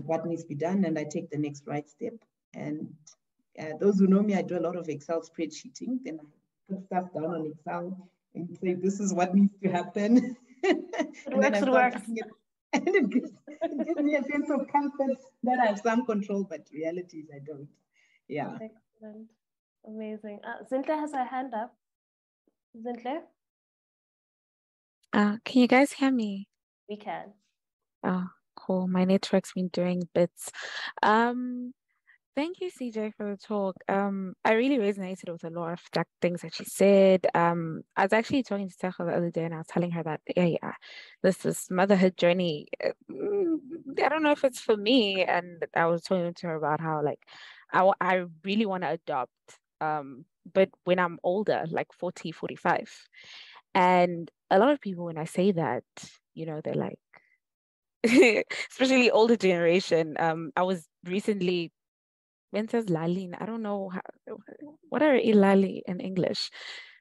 what needs to be done, and I take the next right step. And those who know me, I do a lot of Excel spreadsheeting. Then I put stuff down on Excel and say, this is what needs to happen. It works. And it gives me a sense of comfort that I have some control, but reality is I don't. Yeah. Excellent. Amazing. Zintle has her hand up. Zintle? Can you guys hear me? We can. Oh, cool. My network's been doing bits. Thank you, CJ, for the talk. I really resonated with a lot of things that she said. I was actually talking to Cheryl the other day, and I was telling her that, yeah, this motherhood journey, I don't know if it's for me. And I was talking to her about how, like, I really want to adopt, but when I'm older, like 40, 45. And a lot of people, when I say that, they're like, especially older generation. I was recently, when says Lalin, I don't know what are Ilali in English?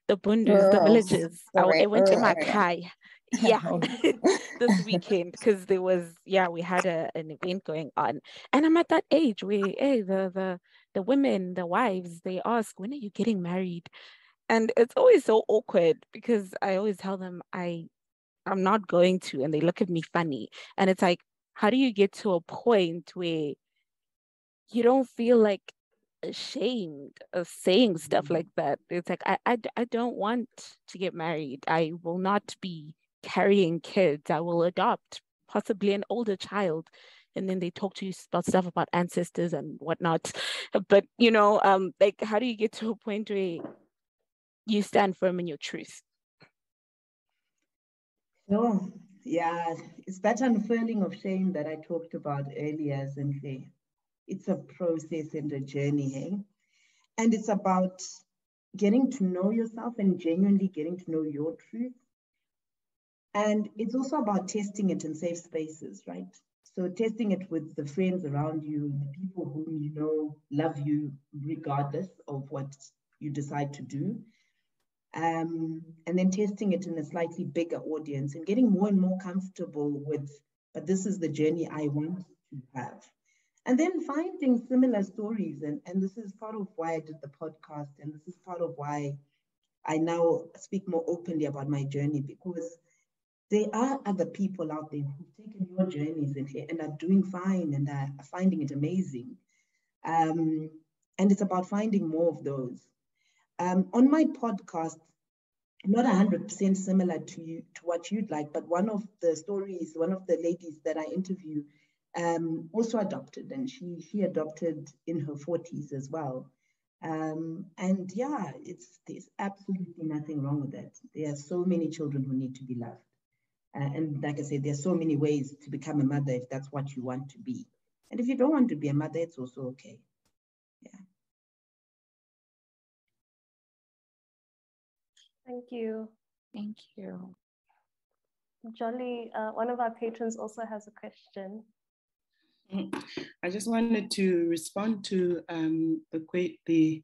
The bundus, the villages. I went to Makai. Yeah, this weekend, because there was, we had an event going on, and I'm at that age where, hey, the women, the wives, they ask, when are you getting married? And it's always so awkward because I always tell them I'm not going to, and they look at me funny. And it's like, how do you get to a point where you don't feel like ashamed of saying stuff like that? It's like, I don't want to get married. I will not be carrying kids. I will adopt possibly an older child. And then they talk to you about stuff about ancestors and whatnot. But, like, how do you get to a point where you stand firm in your truth? Oh, yeah, it's that unfurling of shame that I talked about earlier, Zintle. It's a process and a journey, hey? And it's about getting to know yourself and genuinely getting to know your truth. And it's also about testing it in safe spaces, right? So testing it with the friends around you, the people whom you know love you regardless of what you decide to do. And then testing it in a slightly bigger audience and getting more and more comfortable with, but this is the journey I want to have. And then finding similar stories. And this is part of why I did the podcast. And this is part of why I now speak more openly about my journey, because there are other people out there who've taken your journeys and are doing fine and are finding it amazing. And it's about finding more of those. On my podcast, not 100% similar to what you'd like, but one of the stories, one of the ladies that I interview also adopted, and she adopted in her 40s as well. And yeah, there's absolutely nothing wrong with that. There are so many children who need to be loved. And like I said, there's so many ways to become a mother if that's what you want to be. And if you don't want to be a mother, it's also okay. Yeah. Thank you. Thank you. Jolly, one of our patrons also has a question. I just wanted to respond to the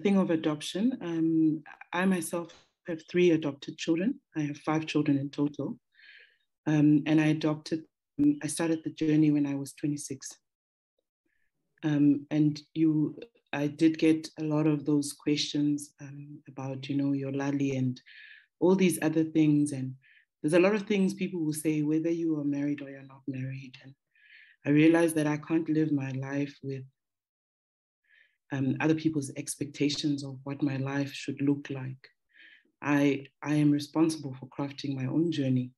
thing of adoption. I myself have 3 adopted children. I have 5 children in total. And I started the journey when I was 26. I did get a lot of those questions about, your lali and all these other things. And there's a lot of things people will say, whether you are married or you're not married. And I realized that I can't live my life with other people's expectations of what my life should look like. I am responsible for crafting my own journey.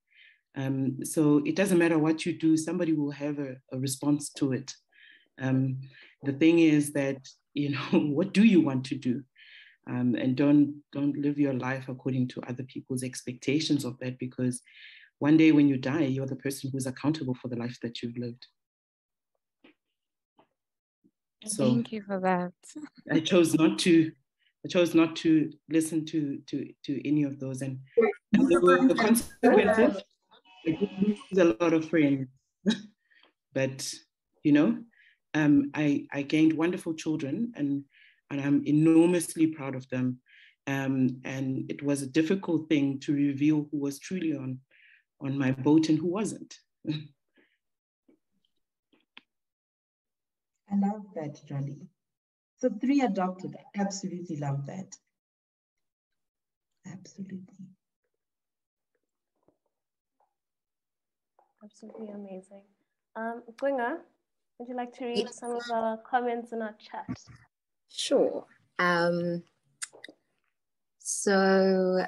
So it doesn't matter what you do, somebody will have a response to it. The thing is that, what do you want to do? And don't live your life according to other people's expectations of that, because one day when you die, you're the person who's accountable for the life that you've lived. So thank you for that. I chose not to listen to any of those, and there were consequences. I did lose a lot of friends, but I gained wonderful children, and I'm enormously proud of them. And it was a difficult thing to reveal who was truly on my boat and who wasn't. I love that, Jolly. So 3 adopted. I absolutely love that. Absolutely. Absolutely amazing. Kujenga, would you like to read some of our comments in our chat? Sure. So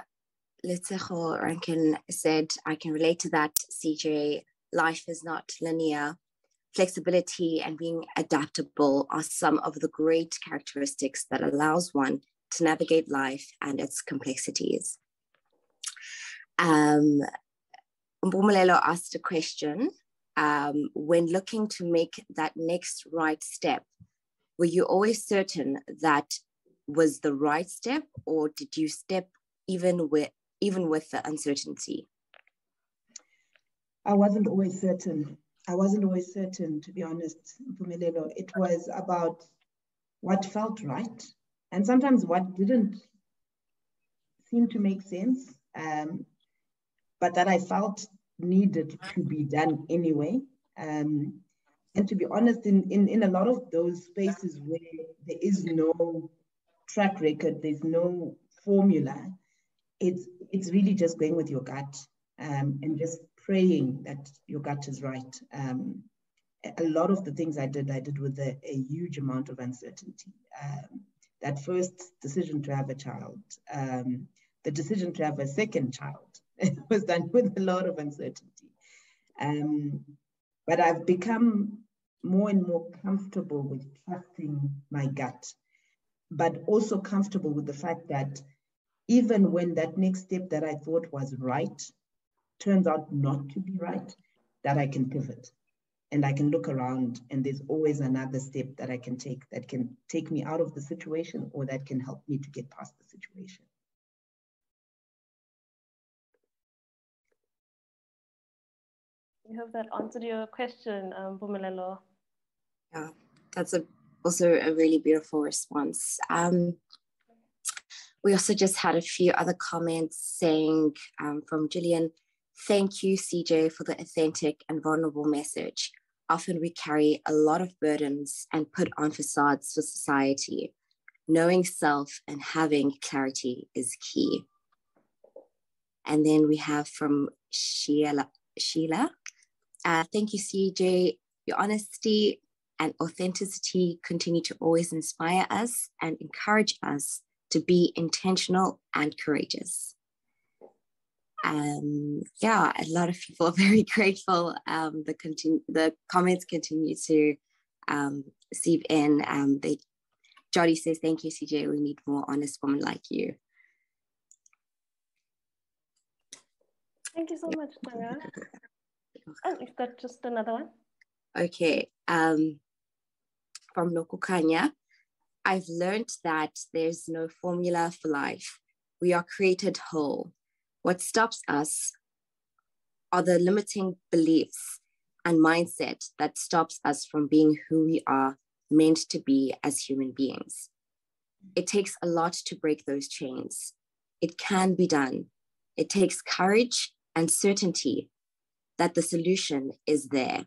Letsecho Rankin said, I can relate to that, CJ. Life is not linear. Flexibility and being adaptable are some of the great characteristics that allows one to navigate life and its complexities. Mpumelelo asked a question, when looking to make that next right step, were you always certain that was the right step, or did you step even with the uncertainty? I wasn't always certain. To be honest, Mpumelelo. It was about what felt right, and sometimes what didn't seem to make sense, but that I felt needed to be done anyway. And to be honest, in a lot of those spaces where there is no track record, there's no formula, it's really just going with your gut, and just praying that your gut is right. A lot of the things I did with a huge amount of uncertainty. That first decision to have a child, the decision to have a second child, it was done with a lot of uncertainty. But I've become more and more comfortable with trusting my gut, but also comfortable with the fact that even when that next step that I thought was right turns out not to be right, that I can pivot and I can look around, and there's always another step that I can take that can take me out of the situation, or that can help me to get past the situation. I hope that answered your question, Mpumelelo. Yeah, that's also a really beautiful response. We also just had a few other comments saying from Gillian, thank you, CJ, for the authentic and vulnerable message. Often we carry a lot of burdens and put on facades for society. Knowing self and having clarity is key. And then we have from Sheila. Thank you, CJ. Your honesty and authenticity continue to always inspire us and encourage us to be intentional and courageous. Yeah, a lot of people are very grateful. The comments continue to seep in. Jody says, thank you, CJ. We need more honest women like you. Thank you so much, Kujenga. Oh, you've got just another one. Okay. From Nokukanya, I've learned that there's no formula for life. We are created whole. What stops us are the limiting beliefs and mindset that stops us from being who we are meant to be as human beings. It takes a lot to break those chains. It can be done. It takes courage and certainty that the solution is there.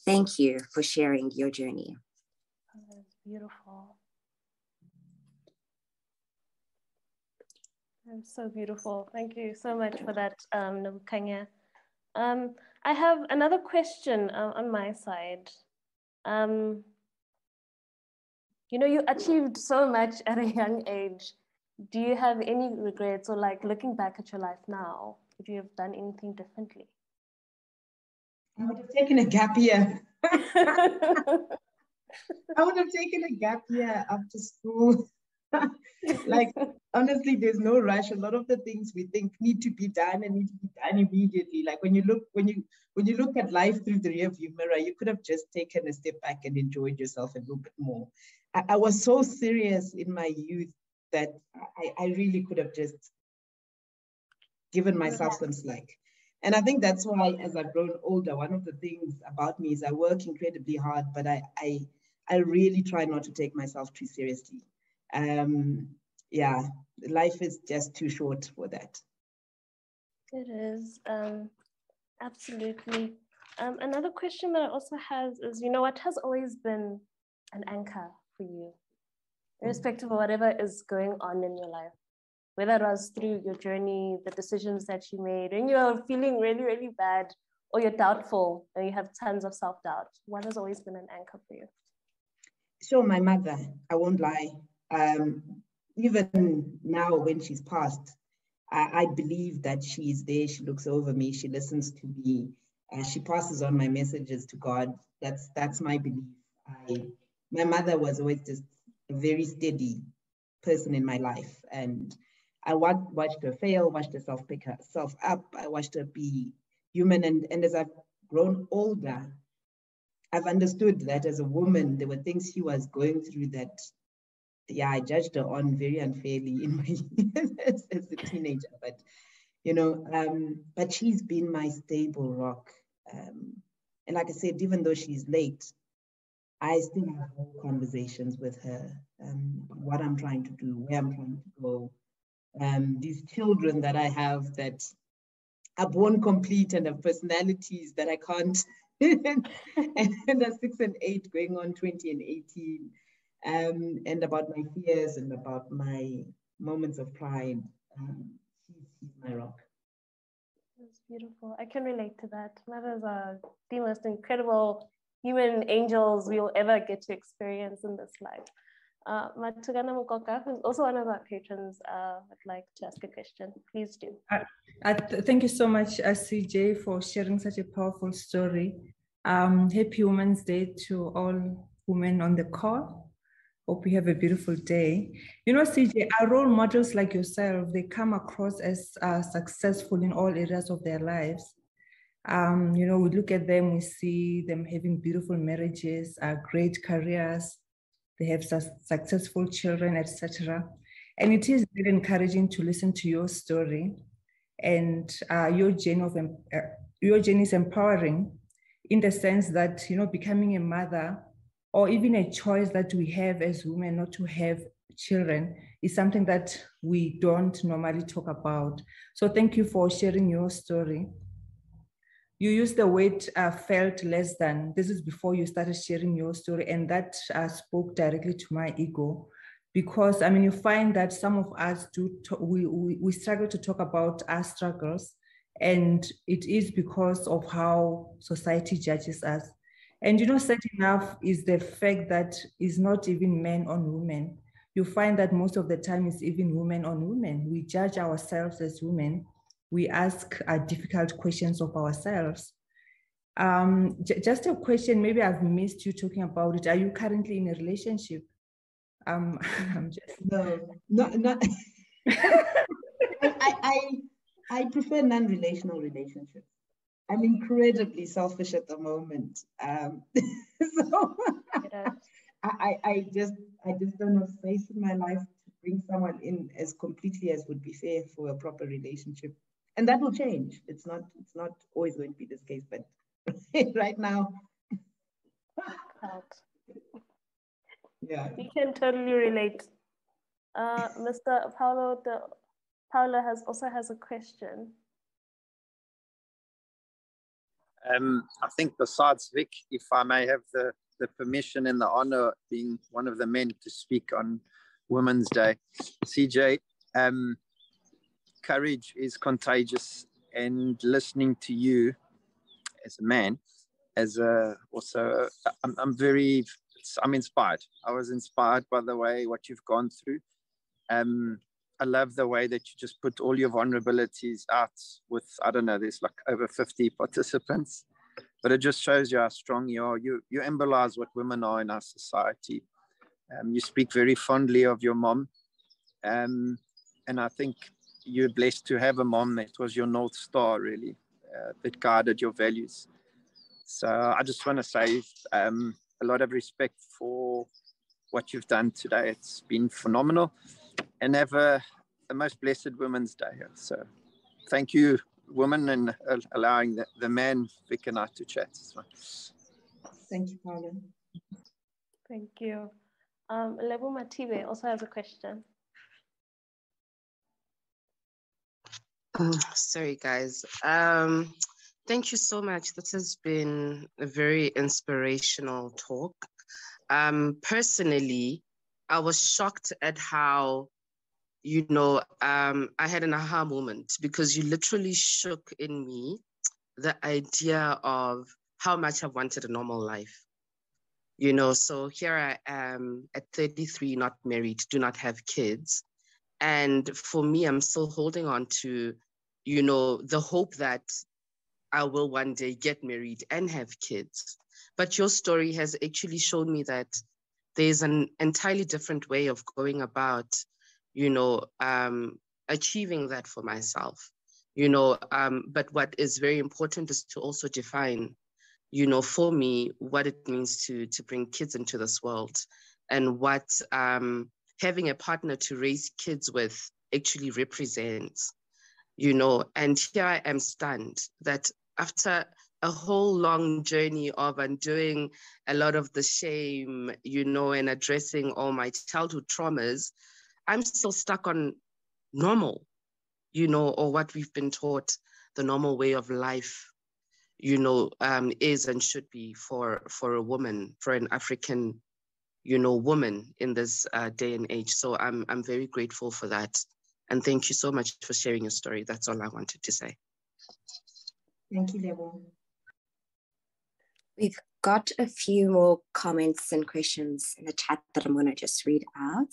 Thank you for sharing your journey. Oh, that's beautiful. That's so beautiful. Thank you so much for that, Nobukanya. I have another question on my side. You know, you achieved so much at a young age. Do you have any regrets, or like looking back at your life now, would you have done anything differently? I would have taken a gap year. I would have taken a gap year after school. Like, honestly, there's no rush. A lot of the things we think need to be done and need to be done immediately. Like when you look at life through the rearview mirror, you could have just taken a step back and enjoyed yourself a little bit more. I was so serious in my youth that I really could have just given myself some slack. And I think that's why, as I've grown older, one of the things about me is I work incredibly hard, but I really try not to take myself too seriously. Yeah, life is just too short for that. It is, absolutely. Another question that I also have is, you know, what has always been an anchor for you, irrespective of whatever is going on in your life, whether it was through your journey, the decisions that you made, and you're feeling really, really bad, or you're doubtful and you have tons of self-doubt. What has always been an anchor for you? Sure, my mother, I won't lie. Even now when she's passed, I believe that she's there, she looks over me, she listens to me, she passes on my messages to God. That's my belief. My mother was always just a very steady person in my life, and I watched her fail, watched herself pick herself up, I watched her be human, and as I've grown older, I've understood that as a woman, there were things she was going through that, yeah, I judged her on very unfairly in my as a teenager, but you know, but she's been my stable rock. And like I said, even though she's late, I still have whole conversations with her, what I'm trying to do, where I'm trying to go. These children that I have that are born complete and have personalities that I can't, and are 6 and 8 going on 20 and 18. And about my fears and about my moments of pride. She's my rock. That's beautiful. I can relate to that. Mothers are the most incredible human angels we'll ever get to experience in this life. Matugana Mukoka, who's also one of our patrons, would like to ask a question. Please do. Thank you so much, CJ, for sharing such a powerful story. Happy Women's Day to all women on the call. Hope you have a beautiful day. You know, CJ, our role models like yourself, they come across as successful in all areas of their lives. You know, we look at them, we see them having beautiful marriages, great careers, they have successful children, etc. And it is very encouraging to listen to your story, and your journey is empowering in the sense that, you know, becoming a mother, or even a choice that we have as women not to have children, is something that we don't normally talk about. So thank you for sharing your story. You used the word felt less than. This is before you started sharing your story, and that spoke directly to my ego. Because, I mean, you find that some of us we struggle to talk about our struggles, and it is because of how society judges us. And, you know, sad enough is the fact that it's not even men on women. You find that most of the time it's even women on women. We judge ourselves as women. We ask difficult questions of ourselves. Just a question, maybe I've missed you talking about it. Are you currently in a relationship? I'm just... No. I prefer non-relational relationships. I'm incredibly selfish at the moment. So I just don't have space in my life to bring someone in as completely as would be fair for a proper relationship. And that will change. It's not always going to be this case, but right now, yeah, we can totally relate. Mr. Paulo also has a question. I think besides Vic, if I may have the permission and the honor being one of the men to speak on Women's Day, CJ, courage is contagious, and listening to you as a man, I'm inspired. I was inspired by the way what you've gone through. I love the way that you just put all your vulnerabilities out with, I don't know, there's like over 50 participants, but it just shows you how strong you are. You embolize what women are in our society. You speak very fondly of your mom. And I think you're blessed to have a mom that was your North Star, really, that guided your values. So I just want to say a lot of respect for what you've done today. It's been phenomenal. And have the most blessed Women's Day. So thank you, women, and allowing the man, Vic, and I to chat as well. Thank you, Paula. Thank you. Lebo Matibe also has a question. Sorry, guys. Thank you so much. This has been a very inspirational talk. Personally, I was shocked at how, I had an aha moment, because you literally shook in me the idea of how much I wanted a normal life. So here I am at 33, not married, do not have kids. And for me, I'm still holding on to, the hope that I will one day get married and have kids. But your story has actually shown me that there's an entirely different way of going about, achieving that for myself, but what is very important is to also define, for me, what it means to bring kids into this world, and what having a partner to raise kids with actually represents, and here I am stunned that after a whole long journey of undoing a lot of the shame, and addressing all my childhood traumas, I'm still stuck on normal, or what we've been taught the normal way of life, is and should be for a woman, for an African, woman in this day and age. So I'm very grateful for that. And thank you so much for sharing your story. That's all I wanted to say. Thank you, Lebo. We've got a few more comments and questions in the chat that I'm going to just read out.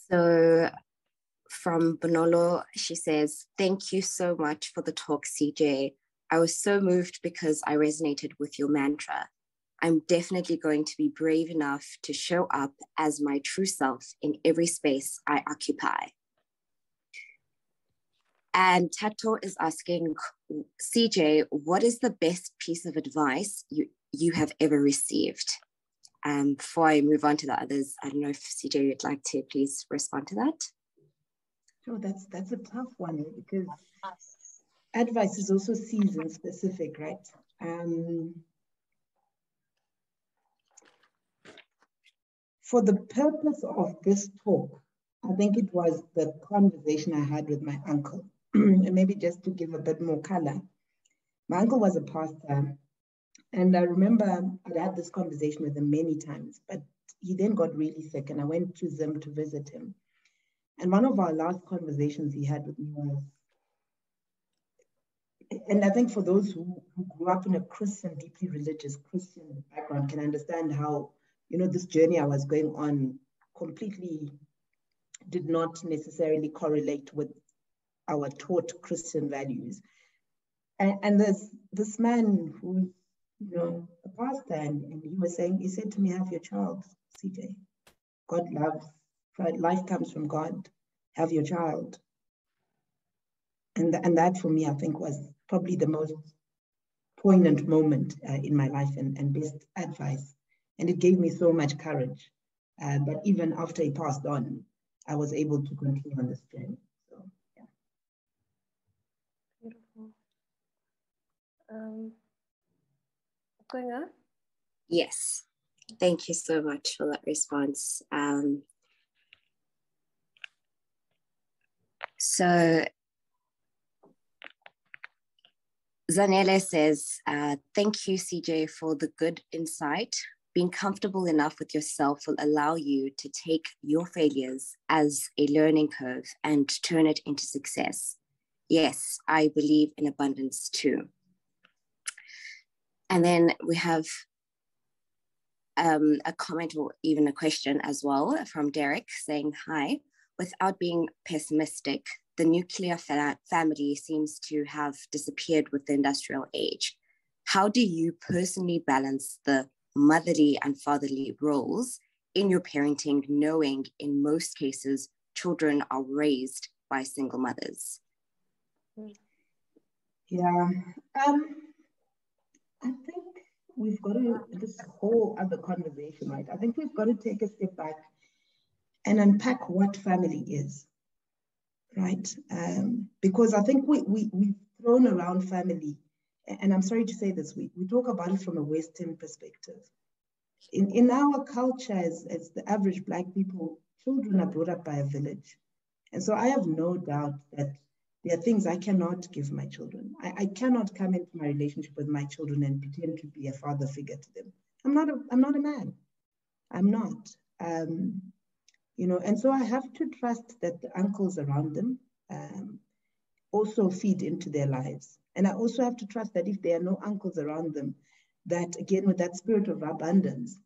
So from Bonolo, she says, thank you so much for the talk, CJ. I was so moved because I resonated with your mantra. I'm definitely going to be brave enough to show up as my true self in every space I occupy. And Tato is asking, CJ, what is the best piece of advice you have ever received? Before I move on to the others, I don't know if CJ would like to please respond to that. Sure, that's a tough one, because advice is also season specific, right? For the purpose of this talk, I think it was the conversation I had with my uncle. And maybe just to give a bit more color. My uncle was a pastor, and I remember I'd had this conversation with him many times, but he then got really sick, and I went to Zim to visit him. And one of our last conversations he had with me was, and I think for those who grew up in a Christian, deeply religious Christian background can understand how, this journey I was going on completely did not necessarily correlate with our taught Christian values. And there's this man who's, a pastor, and he said to me, have your child, CJ. God loves, right? Life comes from God. Have your child. And that for me, I think, was probably the most poignant moment in my life, and best advice. And it gave me so much courage But even after he passed on, I was able to continue on this journey. So, yeah. Beautiful. Kujenga? Yes, thank you so much for that response. So Zanele says, thank you, CJ, for the good insight. Being comfortable enough with yourself will allow you to take your failures as a learning curve and turn it into success. Yes, I believe in abundance too. And then we have a comment or even a question as well from Derek saying, hi, without being pessimistic, the nuclear family seems to have disappeared with the industrial age. How do you personally balance the motherly and fatherly roles in your parenting, knowing in most cases, children are raised by single mothers? Yeah, I think we've got to, this whole other conversation, right? I think we've got to take a step back and unpack what family is, right? Because I think we've thrown around family, and I'm sorry to say this, we talk about it from a Western perspective. In our culture, as the average Black people, children are brought up by a village. And so I have no doubt that there are things I cannot give my children. I cannot come into my relationship with my children and pretend to be a father figure to them. I'm not a man. I'm not. And so I have to trust that the uncles around them also feed into their lives. And I also have to trust that if there are no uncles around them, that again, with that spirit of abundance,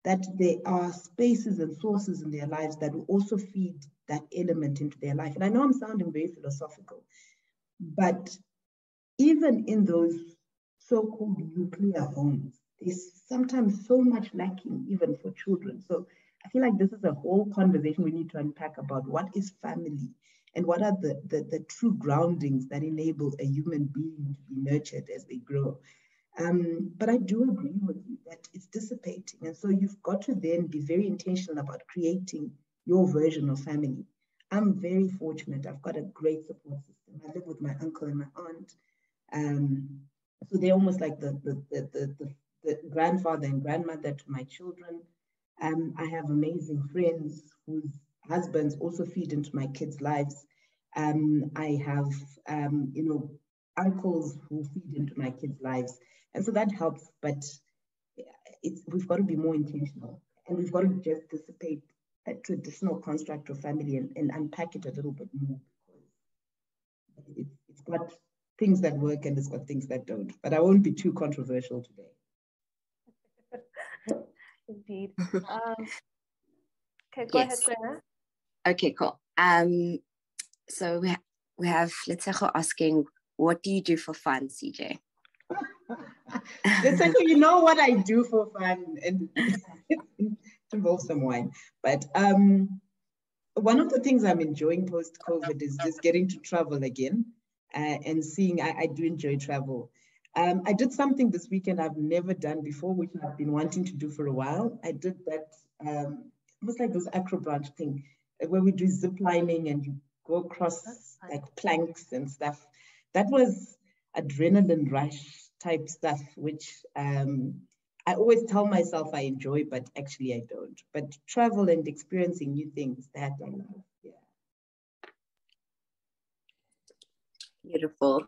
that there are spaces and sources in their lives that will also feed that element into their life. And I know I'm sounding very philosophical, but even in those so-called nuclear homes, there's sometimes so much lacking even for children. So I feel like this is a whole conversation we need to unpack about what is family and what are the true groundings that enable a human being to be nurtured as they grow. But I do agree with you that it's dissipating. And so you've got to then be very intentional about creating your version of family. I'm very fortunate. I've got a great support system. I live with my uncle and my aunt. So they're almost like the grandfather and grandmother to my children. I have amazing friends whose husbands also feed into my kids' lives. I have, uncles who feed into my kids' lives. And so that helps, but we've got to be more intentional, and we've got to just dissipate that traditional construct of family and unpack it a little bit more, because it's got things that work and it's got things that don't. But I won't be too controversial today. Indeed. Okay, go ahead, Kujenga. Okay, cool. So we have Letsecho asking, what do you do for fun, CJ? Letsecho, you know what I do for fun, and it involves some wine. But one of the things I'm enjoying post-COVID is just getting to travel again and seeing. I do enjoy travel. I did something this weekend I've never done before, which I've been wanting to do for a while. I did that, almost like this acrobat thing, where we do zip lining and you go across like planks and stuff. That was adrenaline rush type stuff, which I always tell myself I enjoy, but actually I don't. But travel and experiencing new things, that I love. Yeah. Beautiful.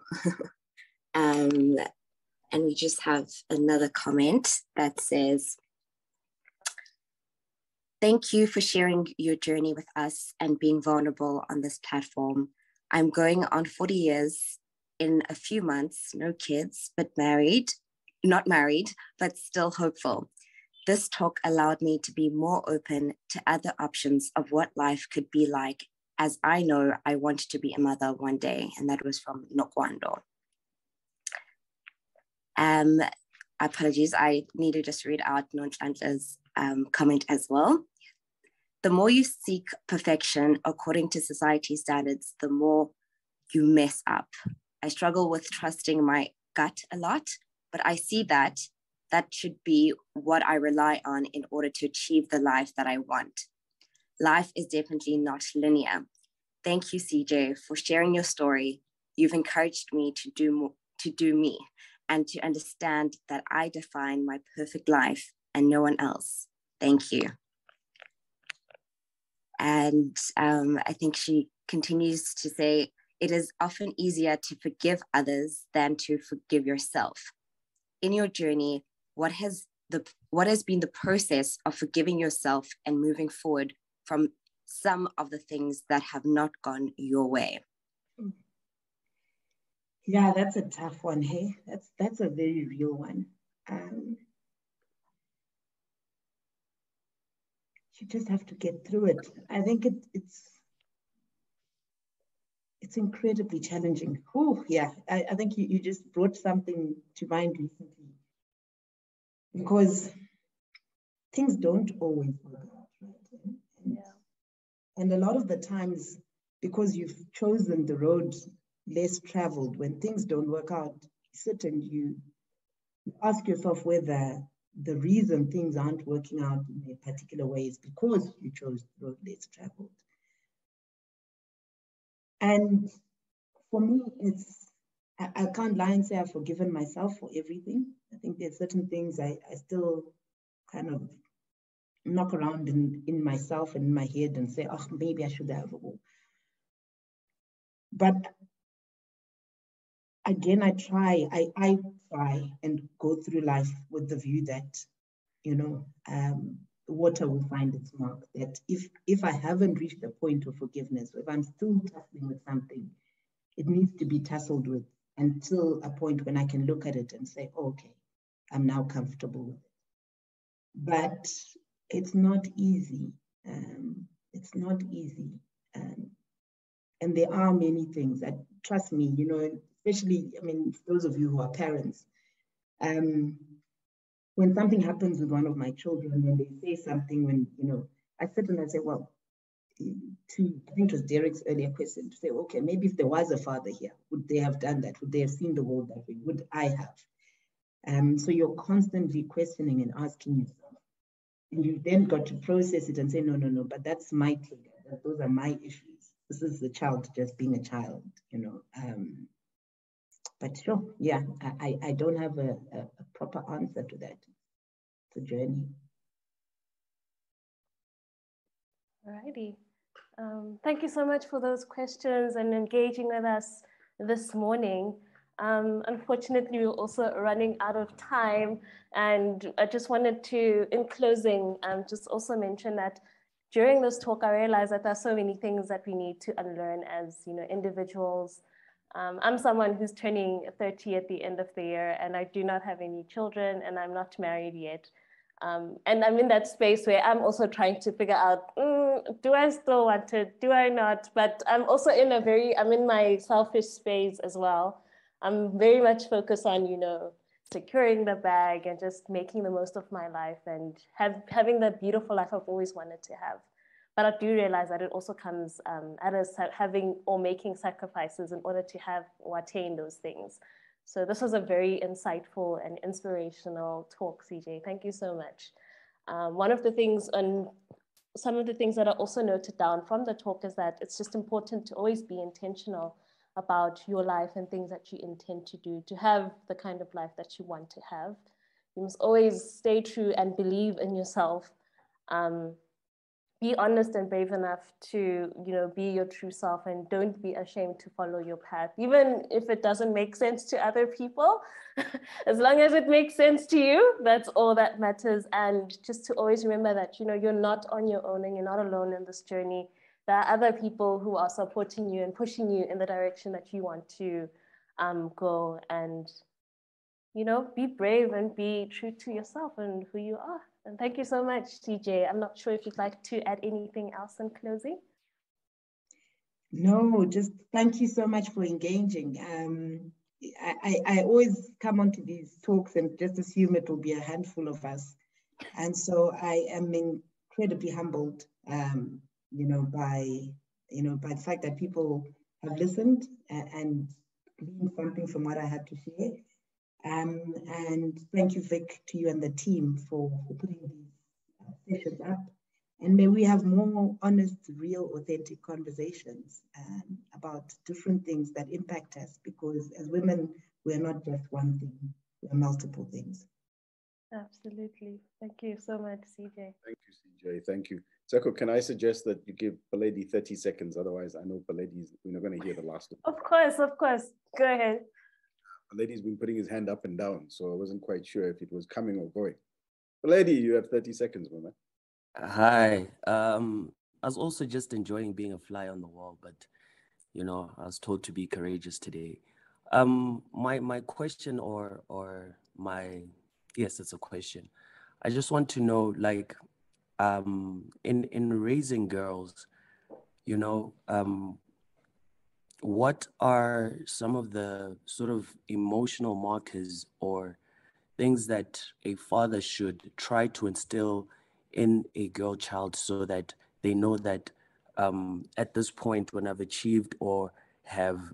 And we just have another comment that says, thank you for sharing your journey with us and being vulnerable on this platform. I'm going on 40 years in a few months, no kids, but not married, but still hopeful. This talk allowed me to be more open to other options of what life could be like, as I know I want to be a mother one day. And that was from Nokwando. Apologies, I need to just read out Nonhlanhle's comment as well. The more you seek perfection according to society standards, the more you mess up. I struggle with trusting my gut a lot, but I see that That should be what I rely on in order to achieve the life that I want. Life is definitely not linear. Thank you, CJ, for sharing your story. You've encouraged me to do me and to understand that I define my perfect life and no one else. Thank you. And I think she continues to say, it is often easier to forgive others than to forgive yourself. In your journey, what has been the process of forgiving yourself and moving forward from some of the things that have not gone your way? Yeah, that's a tough one. Hey, that's a very real one. You just have to get through it. I think it's incredibly challenging. Oh, yeah, I think you just brought something to mind recently, because things don't always work out, right? And a lot of the times, because you've chosen the road less traveled, when things don't work out, you sit and you ask yourself whether the reason things aren't working out in a particular way is because you chose the road less traveled. And for me, I can't lie and say I've forgiven myself for everything. I think there's certain things I still kind of knock around in myself and in my head and say, oh, maybe I should have. But again, I try and go through life with the view that, water will find its mark, that if I haven't reached the point of forgiveness, if I'm still tussling with something, it needs to be tussled with until a point when I can look at it and say, oh, okay, I'm now comfortable with it. But it's not easy. It's not easy. And there are many things that, trust me, especially, those of you who are parents, when something happens with one of my children, when they say something, I sit and I say, well, I think it was Derek's earlier question, to say, okay, maybe if there was a father here, would they have done that? Would they have seen the world that way? Would I have? So you're constantly questioning and asking yourself. And you've then got to process it and say, no, but that's my trigger. Those are my issues. This is the child just being a child, But sure, yeah, I don't have a proper answer to that. It's a journey. Alrighty. Thank you so much for those questions and engaging with us this morning. Unfortunately, we're also running out of time, and I just wanted to, in closing, just also mention that during this talk, I realized that there are so many things that we need to unlearn as individuals. I'm someone who's turning 30 at the end of the year, and I do not have any children, and I'm not married yet. And I'm in that space where I'm also trying to figure out, do I still want it? Do I not? But I'm also I'm in my selfish space as well. I'm very much focused on, securing the bag and just making the most of my life and having the beautiful life I've always wanted to have. But I do realize that it also comes at us having or making sacrifices in order to have or attain those things. So this was a very insightful and inspirational talk, CJ. Thank you so much. Some of the things that are also noted down from the talk is that it's just important to always be intentional about your life and things that you intend to do to have the kind of life that you want to have. You must always stay true and believe in yourself. Be honest and brave enough to, be your true self, and don't be ashamed to follow your path, even if it doesn't make sense to other people. As long as it makes sense to you, that's all that matters. And just to always remember that, you're not on your own and you're not alone in this journey. There are other people who are supporting you and pushing you in the direction that you want to go. And, be brave and be true to yourself and who you are. And thank you so much, CJ. I'm not sure if you'd like to add anything else in closing. No, just thank you so much for engaging. I always come onto these talks and just assume it will be a handful of us. And so I am incredibly humbled, by the fact that people have listened and gleaned something from what I had to share. And thank you, Vic, to you and the team for putting these sessions up. And may we have more honest, real, authentic conversations about different things that impact us, because as women, we're not just one thing, we're multiple things. Absolutely. Thank you so much, CJ. Thank you, CJ. Thank you. Tseko, can I suggest that you give Baledi 30 seconds? Otherwise, I know Baledi's, we're not going to hear the last one. Of course. Go ahead. Baledi's been putting his hand up and down, so I wasn't quite sure if it was coming or going. Baledi, you have 30 seconds, man. Hi. I was also just enjoying being a fly on the wall, but you know, I was told to be courageous today. My question yes, it's a question. I just want to know, like, in raising girls, you know, what are some of the sort of emotional markers or things that a father should try to instill in a girl child so that they know that at this point, when I've achieved or have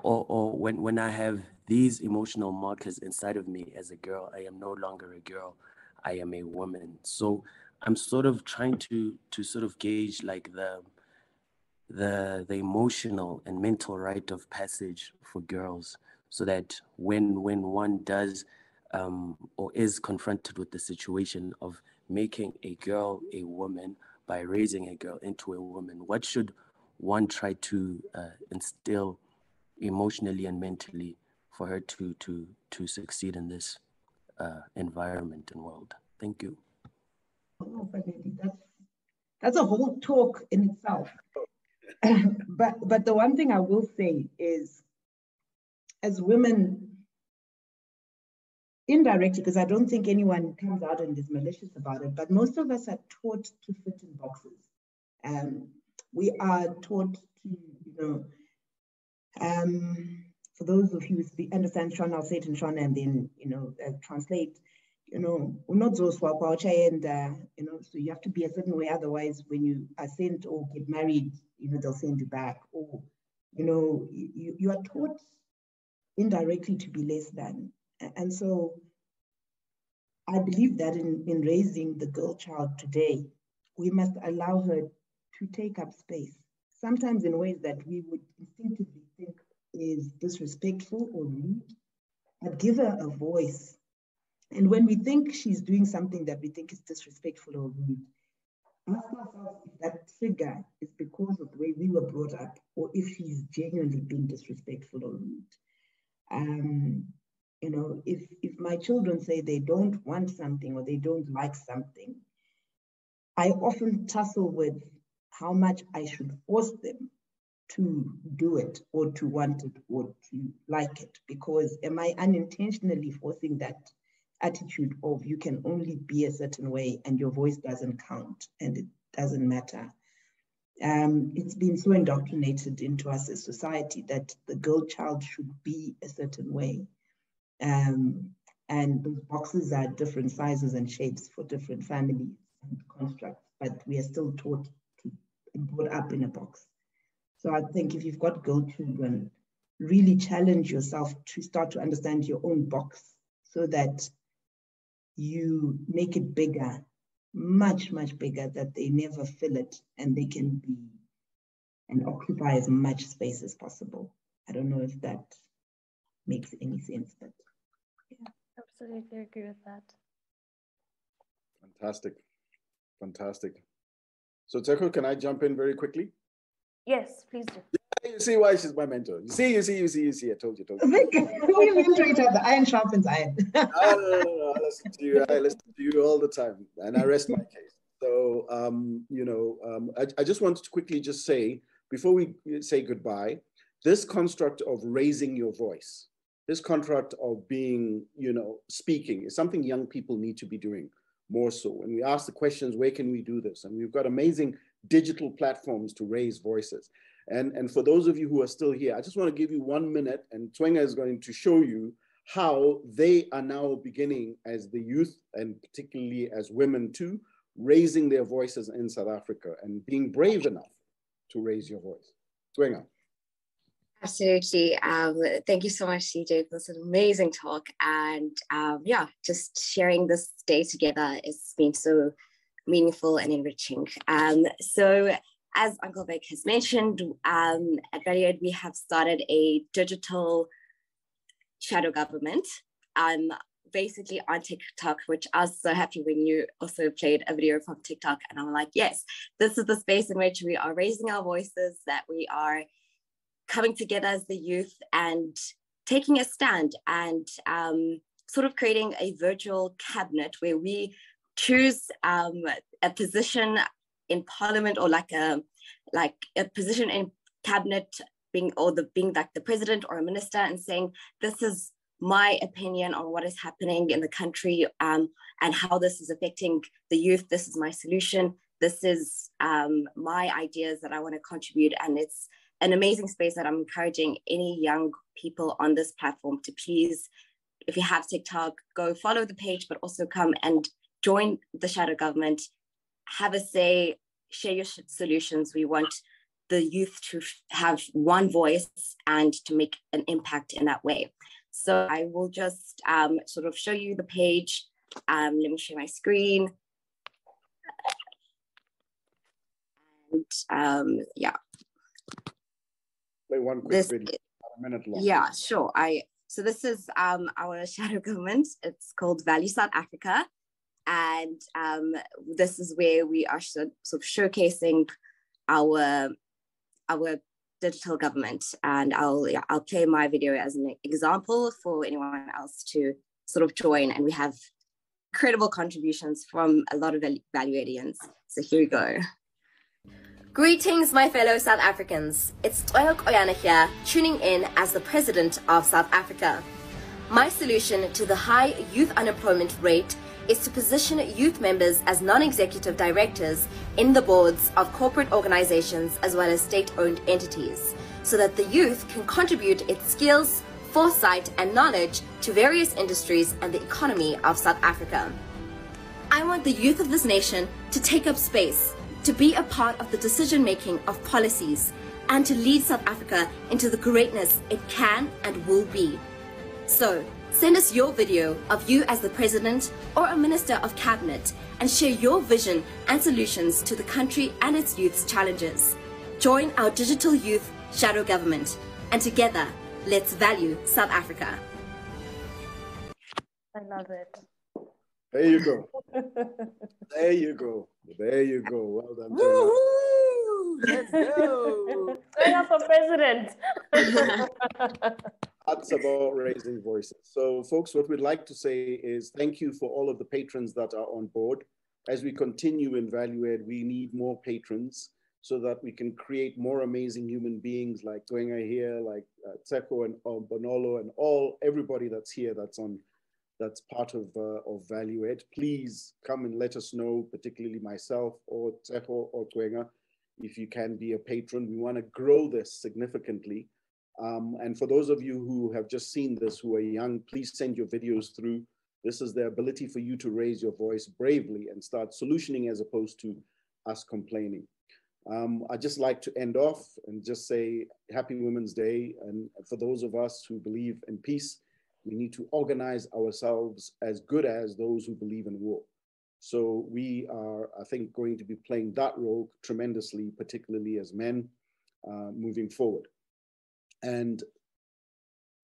or when I have these emotional markers inside of me as a girl, I am no longer a girl, I am a woman. So I'm sort of trying to sort of gauge like the emotional and mental rite of passage for girls, so that when one does or is confronted with the situation of making a girl a woman by raising a girl into a woman, what should one try to instill emotionally and mentally for her to succeed in this environment and world? Thank you. Oh, that's a whole talk in itself. But the one thing I will say is, as women, indirectly, because I don't think anyone comes out and is malicious about it, but most of us are taught to fit in boxes. We are taught to, you know, for those of you who understand Shona, I'll say it in Shona and then, you know, translate, you know, we're not those who are and, you know, so you have to be a certain way, otherwise when you are sent or get married, you know, they'll send you back, or, you know, you are taught indirectly to be less than. And so I believe that in raising the girl child today, we must allow her to take up space, sometimes in ways that we would instinctively think is disrespectful or rude, but give her a voice. And when we think she's doing something that we think is disrespectful or rude, ask ourselves if that trigger is because of the way we were brought up, or if she's genuinely being disrespectful or rude. You know, if my children say they don't want something or they don't like something, I often tussle with how much I should force them to do it or to want it or to like it, because am I unintentionally forcing that attitude of you can only be a certain way and your voice doesn't count and it doesn't matter? It's been so indoctrinated into us as society that the girl child should be a certain way. And those boxes are different sizes and shapes for different families and constructs, but we are still taught to brought up in a box. So I think if you've got girl children, really challenge yourself to start to understand your own box so that you make it bigger, much, much bigger, that they never fill it and they can be and occupy as much space as possible. I don't know if that makes any sense, but yeah. Absolutely agree with that. Fantastic. Fantastic. So Tseko, can I jump in very quickly? Yes, please do. You see why she's my mentor. You see. I told you. We mentor each other. Iron sharpens iron. No. I listen to you. I listen to you all the time, and I rest my case. So, I just wanted to quickly just say, before we say goodbye, this construct of raising your voice, this construct of being, speaking, is something young people need to be doing more so. And we ask the questions, where can we do this? And we've got amazing digital platforms to raise voices. And for those of you who are still here, I just want to give you 1 minute, and Kujenga is going to show you how they are now beginning, as the youth and particularly as women too, raising their voices in South Africa and being brave enough to raise your voice. Kujenga. Absolutely. Thank you so much, CJ, for this amazing talk. And yeah, just sharing this day together has been so meaningful and enriching. So as Uncle Vic has mentioned, at Valour, we have started a digital shadow government, basically on TikTok, which I was so happy when you also played a video from TikTok. And I'm like, yes, this is the space in which we are raising our voices, that we are coming together as the youth and taking a stand and sort of creating a virtual cabinet where we choose a position in parliament, or like a position in cabinet, being like the president or a minister, and saying, this is my opinion on what is happening in the country and how this is affecting the youth. This is my solution. This is my ideas that I want to contribute. And it's an amazing space that I'm encouraging any young people on this platform to please, if you have TikTok, go follow the page, but also come and join the shadow government, have a say, share your solutions. We want the youth to have one voice and to make an impact in that way. So I will just sort of show you the page. Let me share my screen. And yeah. Play one quick video, a minute long. Yeah, sure. So this is our shadow government. It's called Value South Africa. And this is where we are sort of showcasing our digital government. And I'll play my video as an example for anyone else to sort of join. And we have incredible contributions from a lot of Valuadians. So here we go. Greetings, my fellow South Africans. It's Toyo Koyana here, tuning in as the President of South Africa. My solution to the high youth unemployment rate is to position youth members as non-executive directors in the boards of corporate organizations as well as state-owned entities, so that the youth can contribute its skills, foresight, and knowledge to various industries and the economy of South Africa. I want the youth of this nation to take up space, to be a part of the decision-making of policies, and to lead South Africa into the greatness it can and will be. So, send us your video of you as the President or a Minister of Cabinet and share your vision and solutions to the country and its youth's challenges. Join our digital youth shadow government, and together, let's value South Africa. I love it. There you go. There you go. There you go. Well done. Woo-hoo! Let's go. Going up for president. That's about raising voices. So folks, what we'd like to say is thank you for all of the patrons that are on board. As we continue in Value-Ed, we need more patrons so that we can create more amazing human beings like Kujenga here, like Tseko and Bonolo, and everybody that's here that's part of Value-Ed. Please come and let us know, particularly myself or Tseko or Kujenga, if you can be a patron. We want to grow this significantly. And for those of you who have just seen this, who are young, please send your videos through. This is the ability for you to raise your voice bravely and start solutioning as opposed to us complaining. I'd just like to end off and just say Happy Women's Day. And for those of us who believe in peace, we need to organize ourselves as good as those who believe in war. So we are, I think, going to be playing that role tremendously, particularly as men, moving forward. And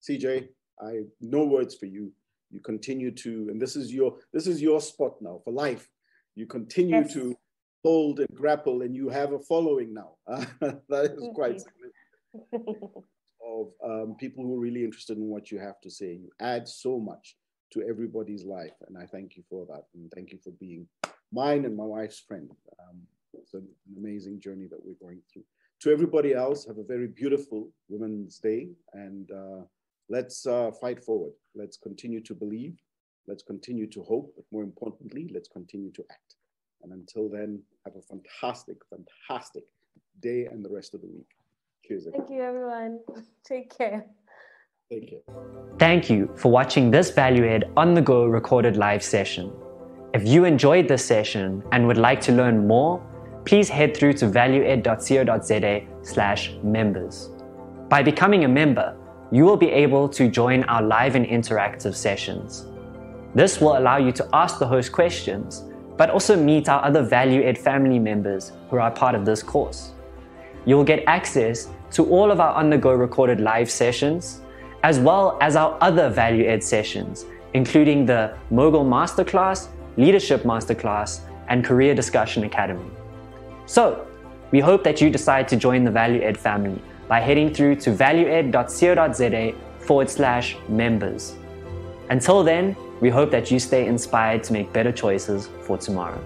CJ, I have no words for you. You continue to, and this is your spot now for life. You continue to hold and grapple, and you have a following now. That is quite significant. Of people who are really interested in what you have to say. You add so much to everybody's life, and I thank you for that. And thank you for being mine and my wife's friend. It's an amazing journey that we're going through. To everybody else, have a very beautiful Women's Day, and let's fight forward. Let's continue to believe. Let's continue to hope, but more importantly, let's continue to act. And until then, have a fantastic, fantastic day and the rest of the week. Cheers. Thank you, everyone. Take care. Take care. Thank you for watching this Value-Ed on the go recorded live session. If you enjoyed this session and would like to learn more, please head through to valueed.co.za/members. By becoming a member, you will be able to join our live and interactive sessions. This will allow you to ask the host questions, but also meet our other Value Ed family members who are part of this course. You'll get access to all of our on-the-go recorded live sessions, as well as our other Value Ed sessions, including the Mogul Masterclass, Leadership Masterclass, and Career Discussion Academy. So, we hope that you decide to join the Value Ed family by heading through to valueed.co.za/members. Until then, we hope that you stay inspired to make better choices for tomorrow.